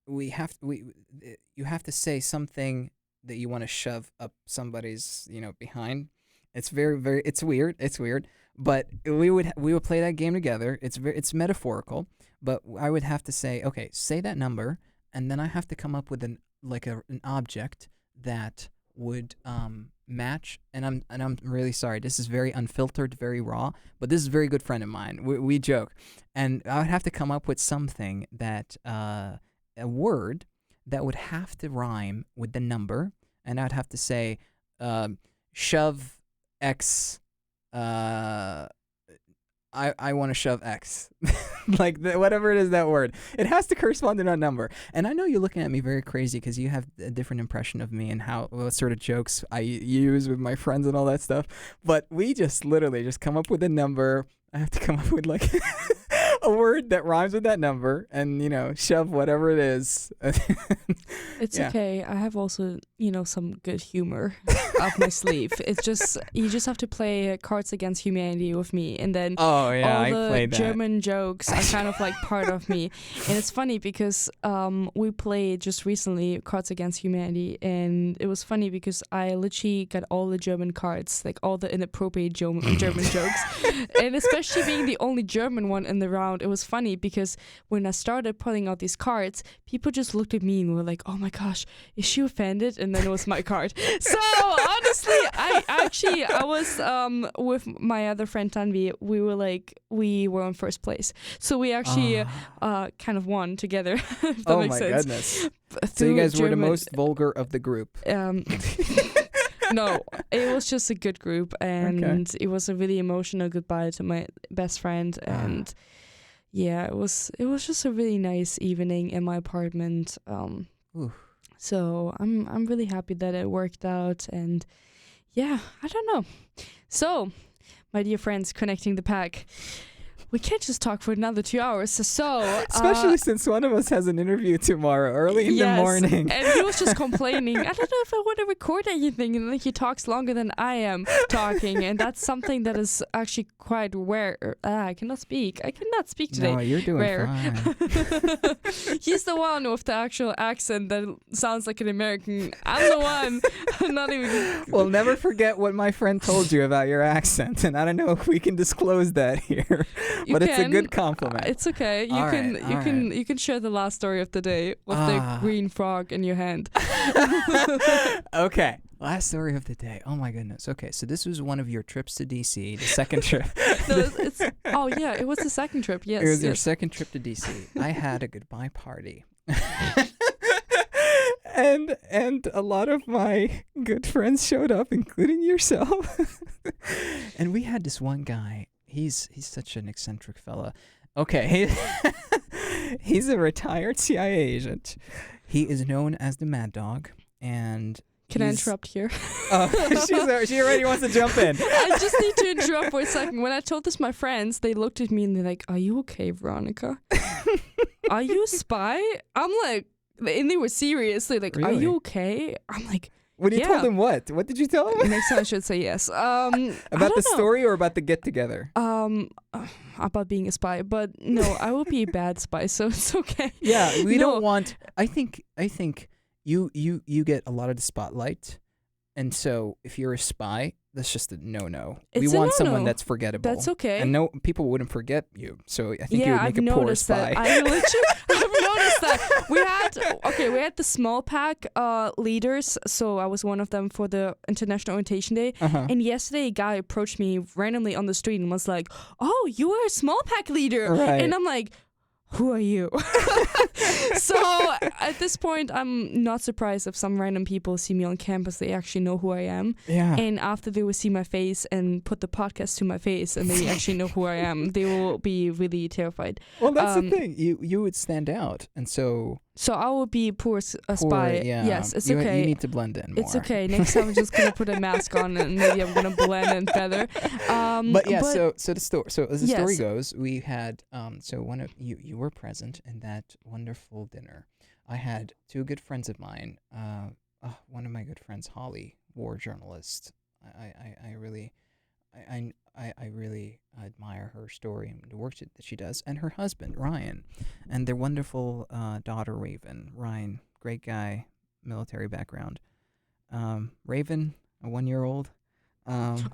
You have to say something that you want to shove up somebody's behind. It's very it's weird, but we would play that game together. It's metaphorical, but I would have to say, okay, say that number, and then I have to come up with an object that would match. And I'm really sorry, this is very unfiltered, very raw, but this is a very good friend of mine. We joke, and I would have to come up with something that a word that would have to rhyme with the number, and I'd have to say, shove X. I want to shove X, like whatever it is, that word. It has to correspond to that number. And I know you're looking at me very crazy because you have a different impression of me and what sort of jokes I use with my friends and all that stuff. But we just literally just come up with a number. I have to come up with like a word that rhymes with that number, and shove whatever it is. It's okay. I have also some good humor up my sleeve. It's just you just have to play Cards Against Humanity with me, and then all the German jokes are kind of like part of me. And it's funny because we played just recently Cards Against Humanity, and it was funny because I literally got all the German cards, like all the inappropriate German jokes, and especially being the only German one in the round, it was funny because when I started putting out these cards, people just looked at me and were like, "Oh my gosh, is she offended?" And then it was my card. So honestly, I was with my other friend Tanvi. We were in first place, so we actually kind of won together. If that makes sense. Goodness! So you guys were the most vulgar of the group. No, it was just a good group, and it was a really emotional goodbye to my best friend, and yeah, it was just a really nice evening in my apartment. So I'm really happy that it worked out, and yeah, I don't know. So, my dear friends, connecting the pack. We can't just talk for another 2 hours. So especially since one of us has an interview tomorrow early in the morning. And he was just complaining, I don't know if I want to record anything. And he talks longer than I am talking. And that's something that is actually quite rare. I cannot speak. I cannot speak today. No, you're doing fine. He's the one with the actual accent that sounds like an American. I'm the one. Not even. Well, never forget what my friend told you about your accent. And I don't know if we can disclose that here. But it's a good compliment. It's okay. You can share the last story of the day with the green frog in your hand. Okay. Last story of the day. Oh my goodness. Okay, so this was one of your trips to DC, the second trip. It was the second trip. Yes. It was your second trip to DC. I had a goodbye party. And a lot of my good friends showed up, including yourself. And we had this one guy. He's such an eccentric fella. Okay, he's a retired CIA agent. He is known as the Mad Dog, and can I interrupt here? She already wants to jump in. I just need to interrupt for a second. When I told this to my friends, they looked at me and they're like, "Are you okay, Veronika? Are you a spy?" I'm like, and they were seriously like, really? "Are you okay?" I'm like. When you told him what? What did you tell him? Next time I should say yes. About the story or about the get-together? About being a spy. But no, I will be a bad spy, so it's okay. Yeah, we don't want... I think you get a lot of the spotlight. And so if you're a spy, that's just a no-no. We want someone that's forgettable. That's okay. And no, people wouldn't forget you. So I think you would make a poor spy. I've noticed that. We had the small pack leaders. So I was one of them for the International Orientation Day. And yesterday a guy approached me randomly on the street and was like, "Oh, you are a small pack leader." Right. And I'm like, who are you? So at this point, I'm not surprised if some random people see me on campus. They actually know who I am. Yeah. And after they will see my face and put the podcast to my face and they actually know who I am, they will be really terrified. Well, that's the thing. You would stand out. And so I will be a spy. Yeah. Yes, it's okay. You need to blend in more. It's okay. Next time I'm just going to put a mask on and maybe I'm going to blend in better. So the story. So as the story goes, we had so one of you were present in that wonderful dinner. I had two good friends of mine. One of my good friends, Holly, war journalist. I really admire her story and the work that she does, and her husband Ryan, and their wonderful daughter Raven. Ryan, great guy, military background. Raven, a 1-year-old.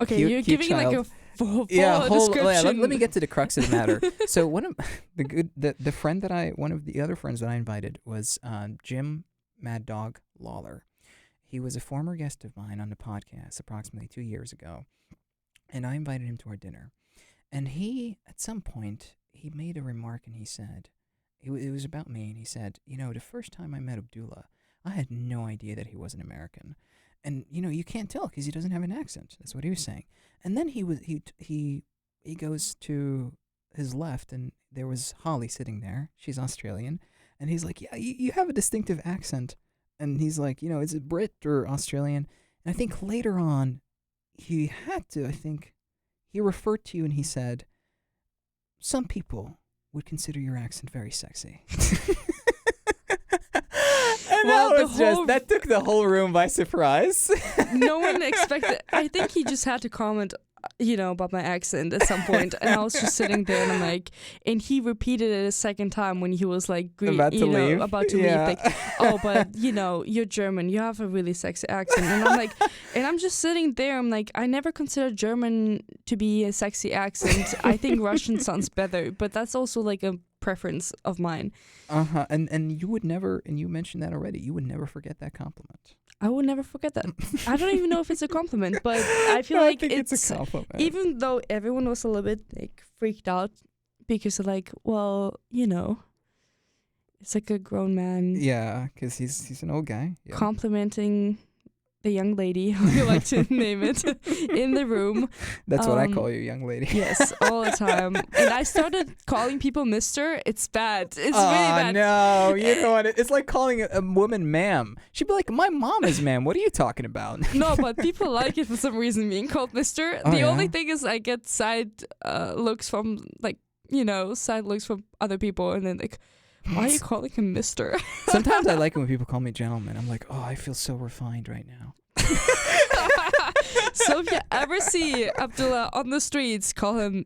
Okay, you're giving child. like a full description. Let me get to the crux of the matter. So one of the friend that one of the other friends that I invited was Jim Mad Dog Lawler. He was a former guest of mine on the podcast approximately 2 years ago, and I invited him to our dinner. And he, at some point, he made a remark, and he said, it was about me, and he said, the first time I met Abdullah, I had no idea that he was an American. And, you can't tell because he doesn't have an accent. That's what he was saying. And then he goes to his left, and there was Holly sitting there. She's Australian. And he's like, yeah, you have a distinctive accent. And he's like, is it Brit or Australian? And I think later on, he referred to you and he said, some people would consider your accent very sexy. That took the whole room by surprise. No one expected. I think he just had to comment, about my accent at some point, and I was just sitting there, and I'm like, and he repeated it a second time when he was like, about to leave, like, oh, but you're German, you have a really sexy accent, and I'm like, and I'm just sitting there, I'm like, I never considered German to be a sexy accent. I think Russian sounds better, but that's also like a preference of mine. And you would never, and you mentioned that already, you would never forget that compliment. I will never forget that. I don't even know if it's a compliment, but I feel No, like I think it's a compliment. Even though everyone was a little bit like freaked out because of like, well, it's like a grown man Yeah, because he's an old guy. Yeah. complimenting the young lady, how you like to name it, in the room. That's what I call you, young lady. Yes, all the time. And I started calling people Mister. It's bad. It's really bad. No, you know what? It's like calling a woman ma'am. She'd be like, my mom is ma'am. What are you talking about? No, but people like it for some reason being called Mister. Oh, The yeah? only thing is I get side looks from side looks from other people, and then like, why are you calling him Mister? Sometimes I like it when people call me gentleman. I'm like, oh, I feel so refined right now. So if you ever see Abdullah on the streets, call him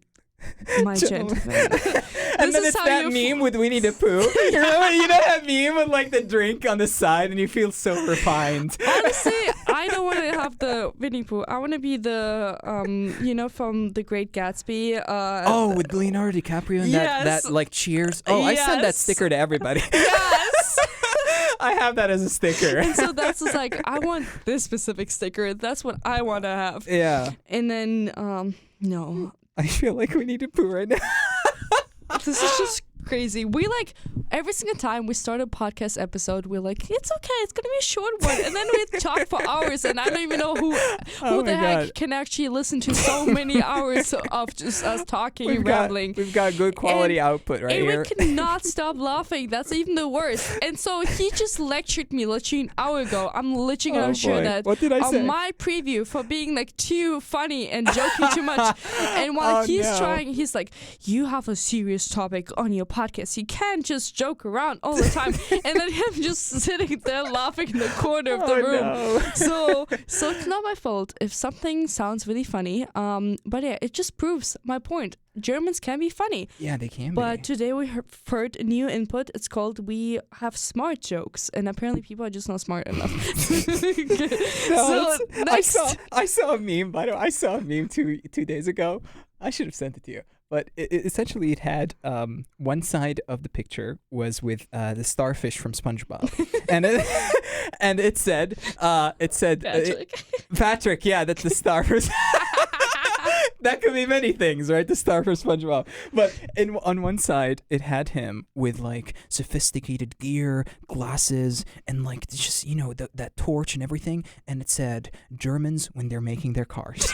my Gentleman. gentleman. And then is it's how that you meme with Winnie the Pooh. You know that meme with like the drink on the side and you feel so refined. Honestly, I don't want to have the Winnie Pooh. I want to be the, from The Great Gatsby. With Leonardo DiCaprio and Yes. that like cheers. Oh, I send that Yes. sticker to everybody. Yes. I have that as a sticker. And so that's just like, I want this specific sticker. That's what I want to have. Yeah. And then, no. I feel like we need to poo right now. This is just crazy. We like every single time we start a podcast episode, we're like, it's okay, it's gonna be a short one, and then we talk for hours, and I don't even know who Oh the my heck God. can actually listen to so many hours of just us talking and rambling. We've got good quality output right And here. we cannot stop laughing. That's even the worst. And so he just lectured me literally an hour ago. I'm literally gonna share boy. that What did I on say? my preview for being like too funny and joking too much. And while Oh, he's no. trying, he's like, you have a serious topic on your podcast. You can't just joke around all the time. And then him just sitting there laughing in the corner of the room. No. So it's not my fault if something sounds really funny. But yeah, it just proves my point. Germans can be funny. Yeah, they can But be. today we heard a new input. It's called "We Have Smart Jokes," and apparently people are just not smart enough. So next, I saw a meme. By the way, I saw a meme 2 days ago. I should have sent it to you. But essentially, it had one side of the picture was with the starfish from SpongeBob, and it said Patrick. Patrick. Yeah, that's the starfish. That could be many things, right? The star from SpongeBob. But on one side, it had him with like sophisticated gear, glasses, and like just that torch and everything. And it said Germans when they're making their cars.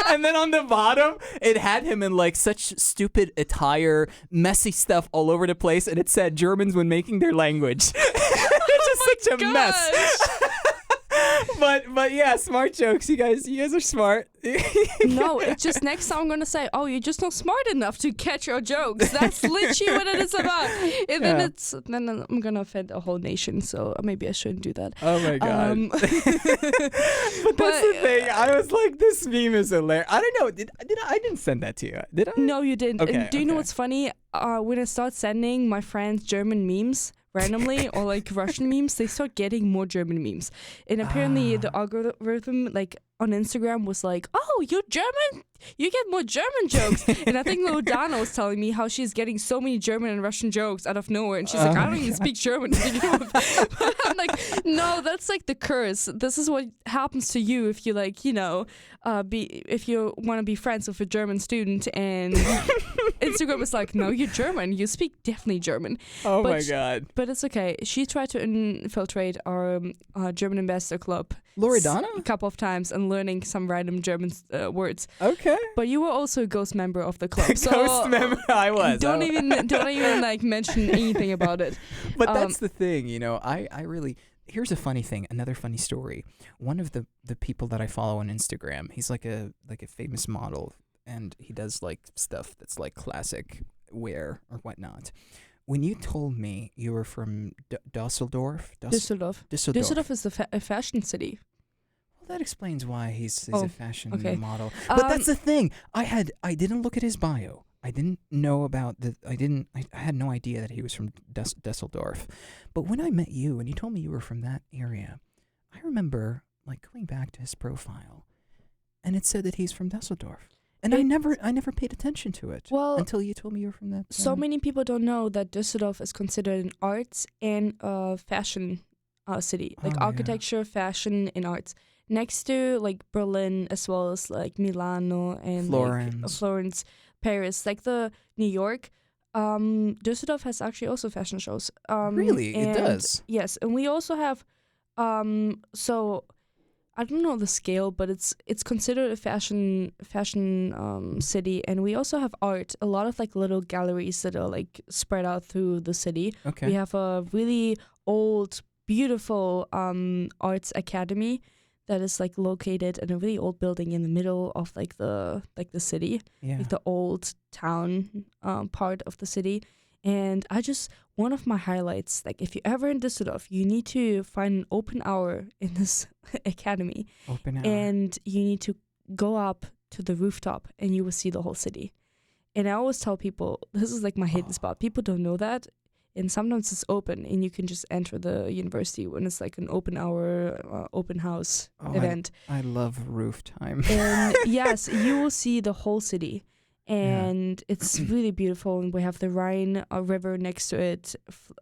And then on the bottom, it had him in like such stupid attire, messy stuff all over the place, and it said Germans when making their language. It's just such a mess. But yeah, smart jokes. You guys are smart. No, it's just next time I'm gonna say, "Oh, you're just not smart enough to catch your jokes." That's literally what it is about. And then I'm gonna offend a whole nation. So maybe I shouldn't do that. Oh my God. But That's the thing. I was like, this meme is hilarious. I don't know. Did I didn't send that to you? Did I? No, you didn't. Okay, And do you know okay. what's funny? When I start sending my friends German memes randomly or like Russian memes, they start getting more German memes. And apparently the algorithm like on Instagram was like, "Oh, you're German? You get more German jokes." And I think Lodana was telling me how she's getting so many German and Russian jokes out of nowhere. And she's like, "I don't even speak German." But I'm like, no, that's like the curse. This is what happens to you if you like, if you want to be friends with a German student and Instagram is like, "No, you're German. You speak definitely German." Oh But my God. But it's okay. She tried to infiltrate our German ambassador club Loredana? a couple of times and learning some random German words. Okay. But you were also a ghost member of the club. So Ghost member. I was. Don't even like mention anything about it. But that's the thing, I really. Here's a funny thing, another funny story. One of the people that I follow on Instagram, he's like a famous model, and he does like stuff that's like classic wear or whatnot. When you told me you were from Dusseldorf, Düsseldorf. Düsseldorf is a fashion city. Well, that explains why he's Oh, a fashion okay. model. But that's the thing. I didn't look at his bio. I didn't know about I had no idea that he was from Dusseldorf. But when I met you and you told me you were from that area, I remember like going back to his profile, and it said that he's from Dusseldorf. And I never paid attention to it until you told me you were from that. So many people don't know that Düsseldorf is considered an arts and fashion city, like architecture, fashion, and arts. Next to like Berlin, as well as like Milano and Florence, Paris, like the New York. Düsseldorf has actually also fashion shows. Really, it does. Yes, and we also have. So I don't know the scale, but it's considered a fashion city, and we also have art. A lot of like little galleries that are like spread out through the city. Okay. We have a really old, beautiful arts academy that is like located in a really old building in the middle of like the city, like the old town part of the city. And one of my highlights, like if you're ever in Düsseldorf, you need to find an open hour in this academy. Open hour. And you need to go up to the rooftop and you will see the whole city. And I always tell people, this is like my hidden spot. People don't know that. And sometimes it's open and you can just enter the university when it's like an open hour, open house event. I love roof time. And yes, you will see the whole city. And it's really beautiful. And we have the Rhine River next to it.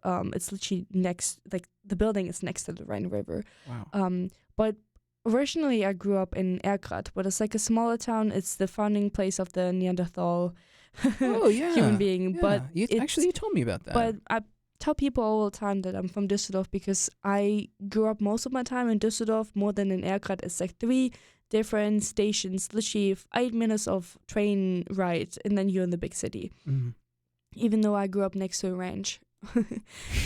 It's literally next, like the building is next to the Rhine River. Wow. But originally I grew up in Erkrath, but it's like a smaller town. It's the founding place of the Neanderthal human being. Yeah. But you told me about that. But I tell people all the time that I'm from Düsseldorf because I grew up most of my time in Düsseldorf more than in Erkrath. It's like 3 different stations, literally 8 minutes of train ride, and then you're in the big city. Mm. Even though I grew up next to a ranch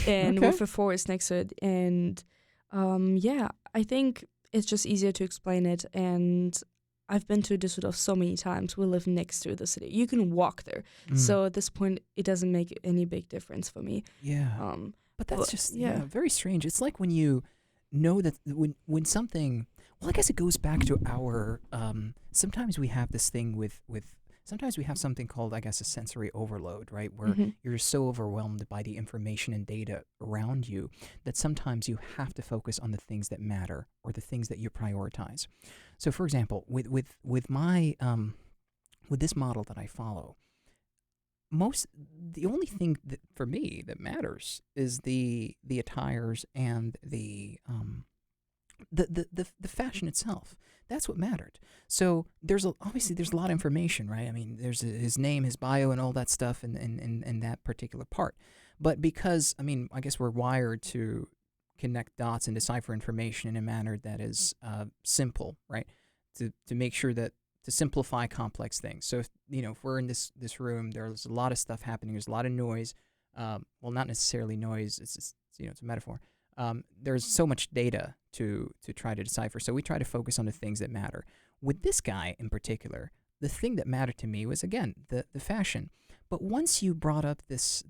and with a forest next to it. And I think it's just easier to explain it. And I've been to Düsseldorf so many times. We live next to the city. You can walk there. So at this point, it doesn't make any big difference for me. Yeah. But that's very strange. It's like when you know that when something... Well, I guess it goes back to our... sometimes we have this thing with... Sometimes we have something called, I guess, a sensory overload, right? Where you're so overwhelmed by the information and data around you that sometimes you have to focus on the things that matter or the things that you prioritize. So, for example, with my with this model that I follow, the only thing that for me that matters is the attires and the fashion itself. That's what mattered. So obviously there's a lot of information, right? I mean, there's his name, his bio, and all that stuff in that particular part. But because, I mean, I guess we're wired to connect dots and decipher information in a manner that is simple, right? To make sure that to simplify complex things. So if we're in this room, there's a lot of stuff happening. There's a lot of noise. Well, not necessarily noise. It's a metaphor. There's so much data to try to decipher. So we try to focus on the things that matter. With this guy in particular, the thing that mattered to me was, again, the fashion. But once you brought up this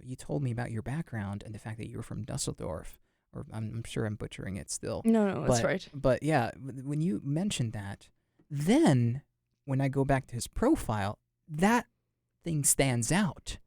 you told me about your background and the fact that you were from Dusseldorf, or I'm sure I'm butchering it still. No, that's right. But yeah, when you mentioned that, then when I go back to his profile, that thing stands out,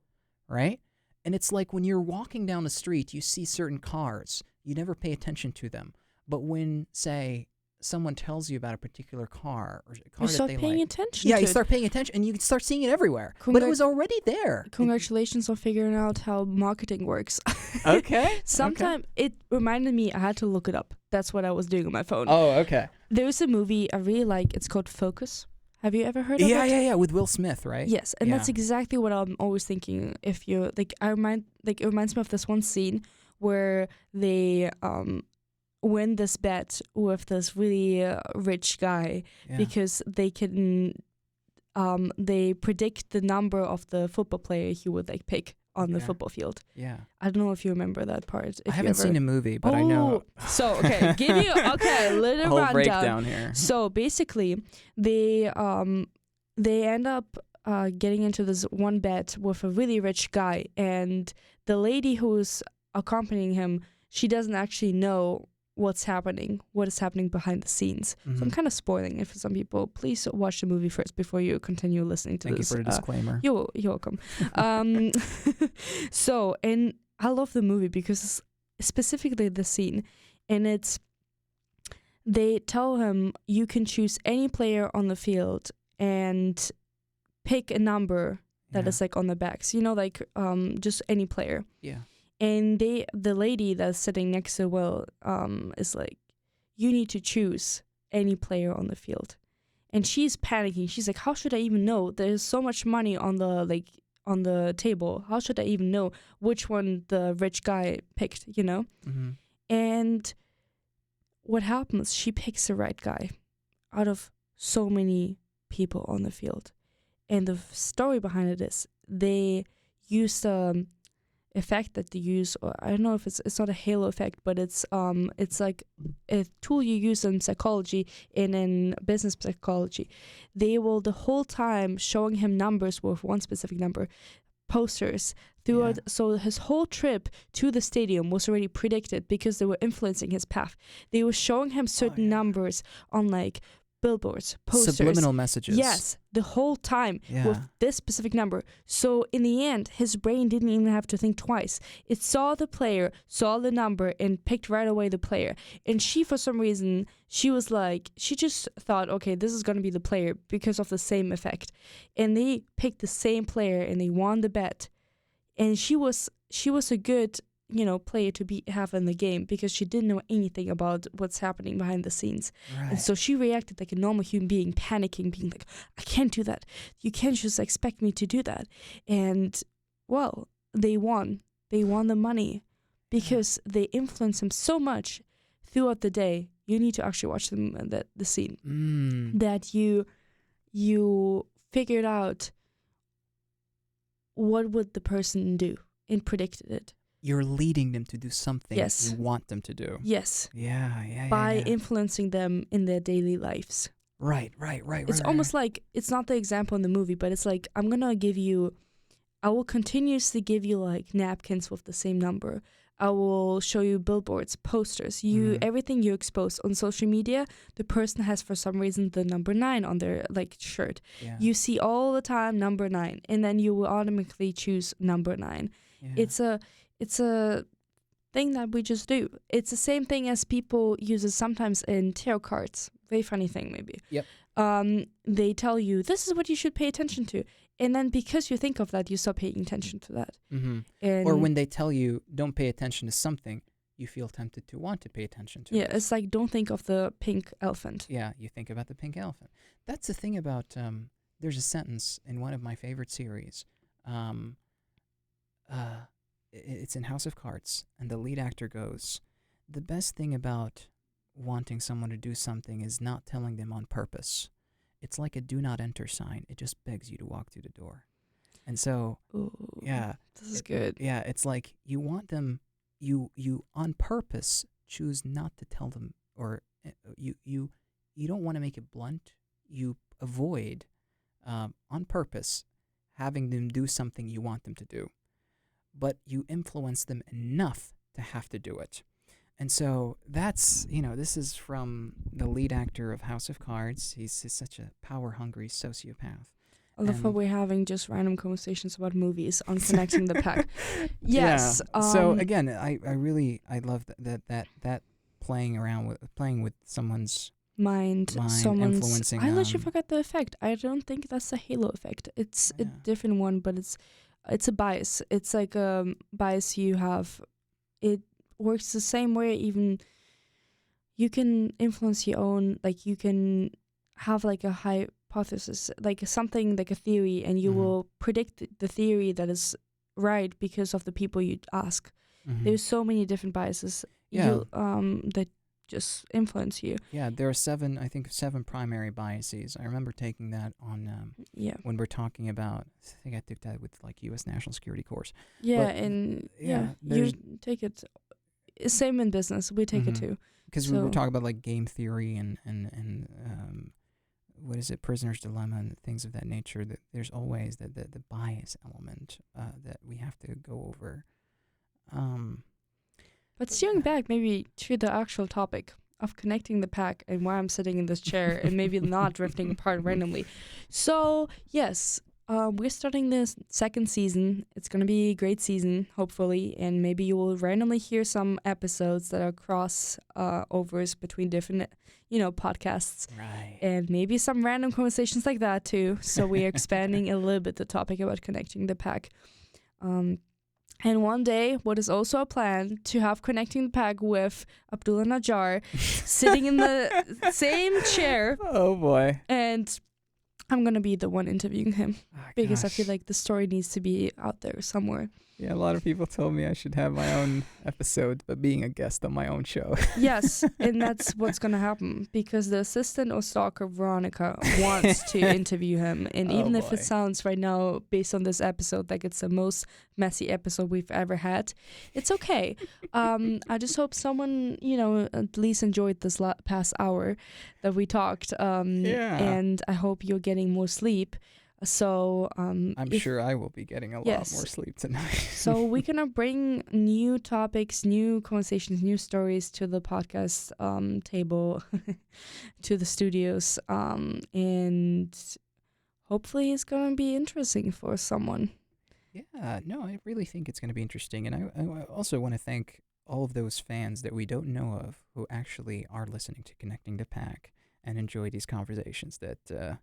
right? And it's like when you're walking down the street, you see certain cars, you never pay attention to them. But when, say, someone tells you about a particular car or a car you that start they paying like, attention yeah, to you it. start paying attention, and you can start seeing it everywhere. But it was already there. Congratulations on figuring out how marketing works. Okay. Sometimes it reminded me I had to look it up. That's what I was doing on my phone. Oh, okay. There's a movie I really like. It's called Focus. Have you ever heard of it? Yeah, with Will Smith, right? Yes, and that's exactly what I'm always thinking. If you it reminds me of this one scene where they win this bet with this really rich guy because they can they predict the number of the football player he would like pick on the football field. Yeah. I don't know if you remember that part. I haven't seen a movie, but I know. So, okay, give you a little whole rundown. breakdown here. So, basically, they end up getting into this one bet with a really rich guy, and the lady who's accompanying him, she doesn't actually know what is happening behind the scenes. So I'm kind of spoiling it for some people. Please watch the movie first before you continue listening to this. Thank you for the disclaimer. You're welcome. So, and I love the movie because specifically the scene, and they tell him you can choose any player on the field and pick a number that Yeah. is like on the backs, like just any player. Yeah. And the lady that's sitting next to Will is like, you need to choose any player on the field. And she's panicking. She's like, how should I even know? There's so much money on the table. How should I even know which one the rich guy picked, Mm-hmm. And what happens? She picks the right guy out of so many people on the field. And the story behind it is they used effect that they use, or I don't know if it's not a halo effect, but it's like a tool you use in psychology and in business psychology. They will the whole time showing him numbers with one specific number, posters throughout. Yeah. So his whole trip to the stadium was already predicted because they were influencing his path. They were showing him certain numbers on like billboards, posters, Subliminal messages. Yes, the whole time Yeah. with this specific number. So in the end, his brain didn't even have to think twice. It saw the player, saw the number, and picked right away the player. And she, for some reason, she just thought, okay, this is going to be the player because of the same effect. And they picked the same player and they won the bet. And she was a good player to have in the game because she didn't know anything about what's happening behind the scenes. Right. And so she reacted like a normal human being, panicking, being like, I can't do that. You can't just expect me to do that. And, well, they won. They won the money because they influenced him so much throughout the day. You need to actually watch the scene. That you figured out what would the person do and predicted it. You're leading them to do something Yes. you want them to do. Yes. Yeah. By yeah. influencing them in their daily lives. Right. It's almost like, it's not the example in the movie, but it's like, I will continuously give you like napkins with the same number. I will show you billboards, posters, everything you expose on social media. The person has for some reason the number 9 on their like shirt. Yeah. You see all the time number 9, and then you will automatically choose number 9. Yeah. It's a thing that we just do. It's the same thing as people use it sometimes in tarot cards. Very funny thing, maybe. Yep. They tell you, this is what you should pay attention to. And then because you think of that, you stop paying attention to that. Mm-hmm. And Or when they tell you don't pay attention to something, you feel tempted to want to pay attention to it. yeah, it's like, don't think of the pink elephant. Yeah, you think about the pink elephant. That's the thing about, there's a sentence in one of my favorite series. It's in House of Cards, and the lead actor goes, the best thing about wanting someone to do something is not telling them on purpose. It's like a do not enter sign. It just begs you to walk through the door. And so, Ooh, yeah. this is good. Yeah, it's like you want them, you on purpose choose not to tell them, or you don't want to make it blunt. You avoid, on purpose, having them do something you want them to do. But you influence them enough to have to do it. And so that's, this is from the lead actor of House of Cards. He's such a power-hungry sociopath. I love how we're having just random conversations about movies on connecting the pack. Yes. Yeah. So again, I love that playing with someone's mind someone's influencing. I literally forgot the effect. I don't think that's the halo effect. It's a different one, but it's a bias. It's like a bias you have. It works the same way. Even you can influence your own, like you can have like a hypothesis, like something like a theory, and you will predict the theory that is right because of the people you ask. There's so many different biases that just influence you. Yeah, there are seven primary biases. I remember taking that on when we're talking about, I think I took that with like U.S. National Security course. Yeah, but, and you take it. Same in business, we take it too. Because we were talking about like game theory and what is it, prisoner's dilemma and things of that nature. That there's always the bias element that we have to go over. But steering back maybe to the actual topic of connecting the pack and why I'm sitting in this chair and maybe not drifting apart randomly. So yes, we're starting the second season. It's going to be a great season, hopefully. And maybe you will randomly hear some episodes that are overs between different, podcasts. Right. And maybe some random conversations like that too. So we're expanding a little bit the topic about connecting the pack. And one day, what is also a plan, to have Connecting the Pack with Abdullah Najjar sitting in the same chair. Oh, boy. And I'm going to be the one interviewing him because I gosh. feel like the story needs to be out there somewhere. Yeah, a lot of people told me I should have my own episode, but being a guest on my own show. Yes, and that's what's going to happen because the assistant or stalker, Veronika, wants to interview him. And even if it sounds right now, based on this episode, like it's the most messy episode we've ever had, it's okay. I just hope someone, at least enjoyed this past hour that we talked. And I hope you're getting more sleep. So I'm sure I will be getting a lot more sleep tonight. So we're gonna bring new topics, new conversations, new stories to the podcast table, to the studios, and hopefully it's gonna be interesting for someone. Yeah, no, I really think it's gonna be interesting, and I also want to thank all of those fans that we don't know of who actually are listening to Connecting the Pack and enjoy these conversations that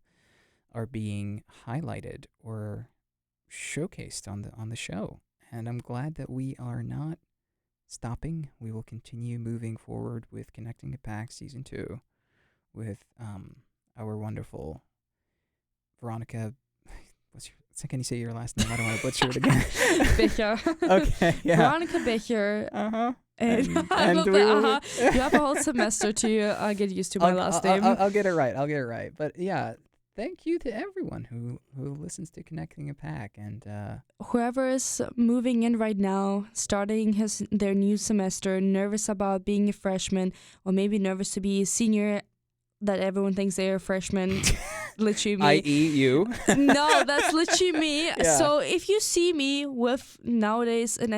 are being highlighted or showcased on the show. And I'm glad that we are not stopping. We will continue moving forward with Connecting the Pack Season 2 with our wonderful Veronika. Can you say your last name? I don't want to butcher it again. Becher. Okay, yeah. Veronika Becher. Uh-huh. And you have a whole semester to get used to my last name. I'll get it right. But yeah, thank you to everyone who listens to Connecting a Pack, and whoever is moving in right now, starting their new semester, nervous about being a freshman, or maybe nervous to be a senior, that everyone thinks they're a freshman. Literally me. I.e. you. No, that's literally me. Yeah. So if you see me with nowadays an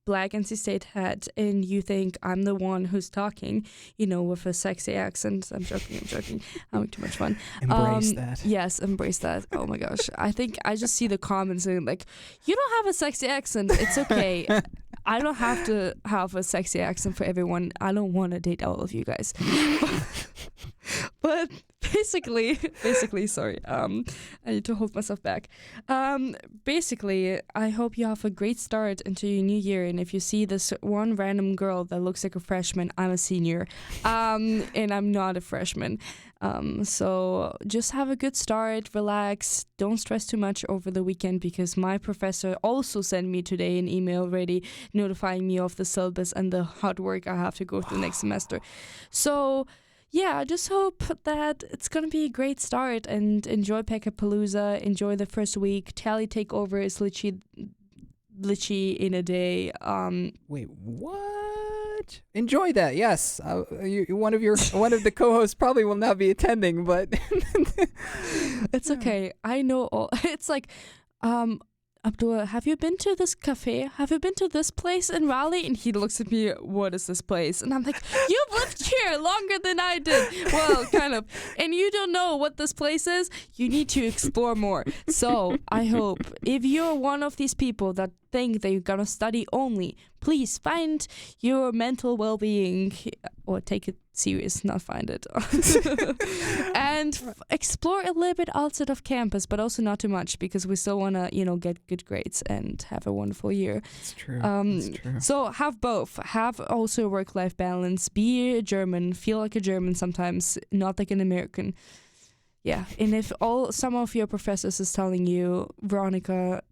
black NC State hat, and you think I'm the one who's talking, with a sexy accent. I'm joking. I'm having too much fun. Embrace that. Yes, embrace that. Oh my gosh. I think I just see the comments and like, you don't have a sexy accent. It's okay. I don't have to have a sexy accent for everyone. I don't want to date all of you guys. But basically, sorry. I need to hold myself back. Basically, I hope you have a great start into your new year. And if you see this one random girl that looks like a freshman, I'm a senior. And I'm not a freshman. So just have a good start, relax, don't stress too much over the weekend, because my professor also sent me today an email already notifying me of the syllabus and the hard work I have to go through next semester. So yeah, I just hope that it's going to be a great start, and enjoy Packapalooza, enjoy the first week. Tally Takeover is literally in a day. Wait, what? Enjoy that, yes. One of the co-hosts probably will not be attending, but it's okay. I know all. It's like, Abdullah, have you been to this cafe? Have you been to this place in Raleigh? And he looks at me, what is this place? And I'm like, you've lived here longer than I did. Well, kind of. And you don't know what this place is? You need to explore more. So I hope if you're one of these people that think that you're going to study only, please find your mental well-being, or take it serious, not find it. And explore a little bit outside of campus, but also not too much, because we still want to, get good grades and have a wonderful year. It's true. It's true. So have both. Have also a work-life balance. Be a German. Feel like a German sometimes, not like an American. Yeah. And if some of your professors is telling you, Veronika,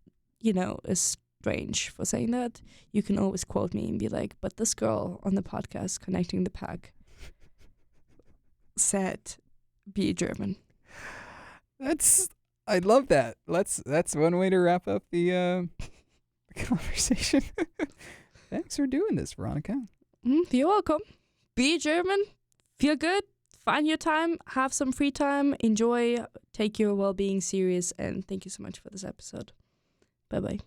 is strange for saying that, you can always quote me and be like, but this girl on the podcast Connecting the Pack said, be German. I love that. That's one way to wrap up the conversation. Thanks for doing this, Veronika. You're welcome. Be German. Feel good. Find your time. Have some free time. Enjoy. Take your well-being serious. And thank you so much for this episode. Bye-bye.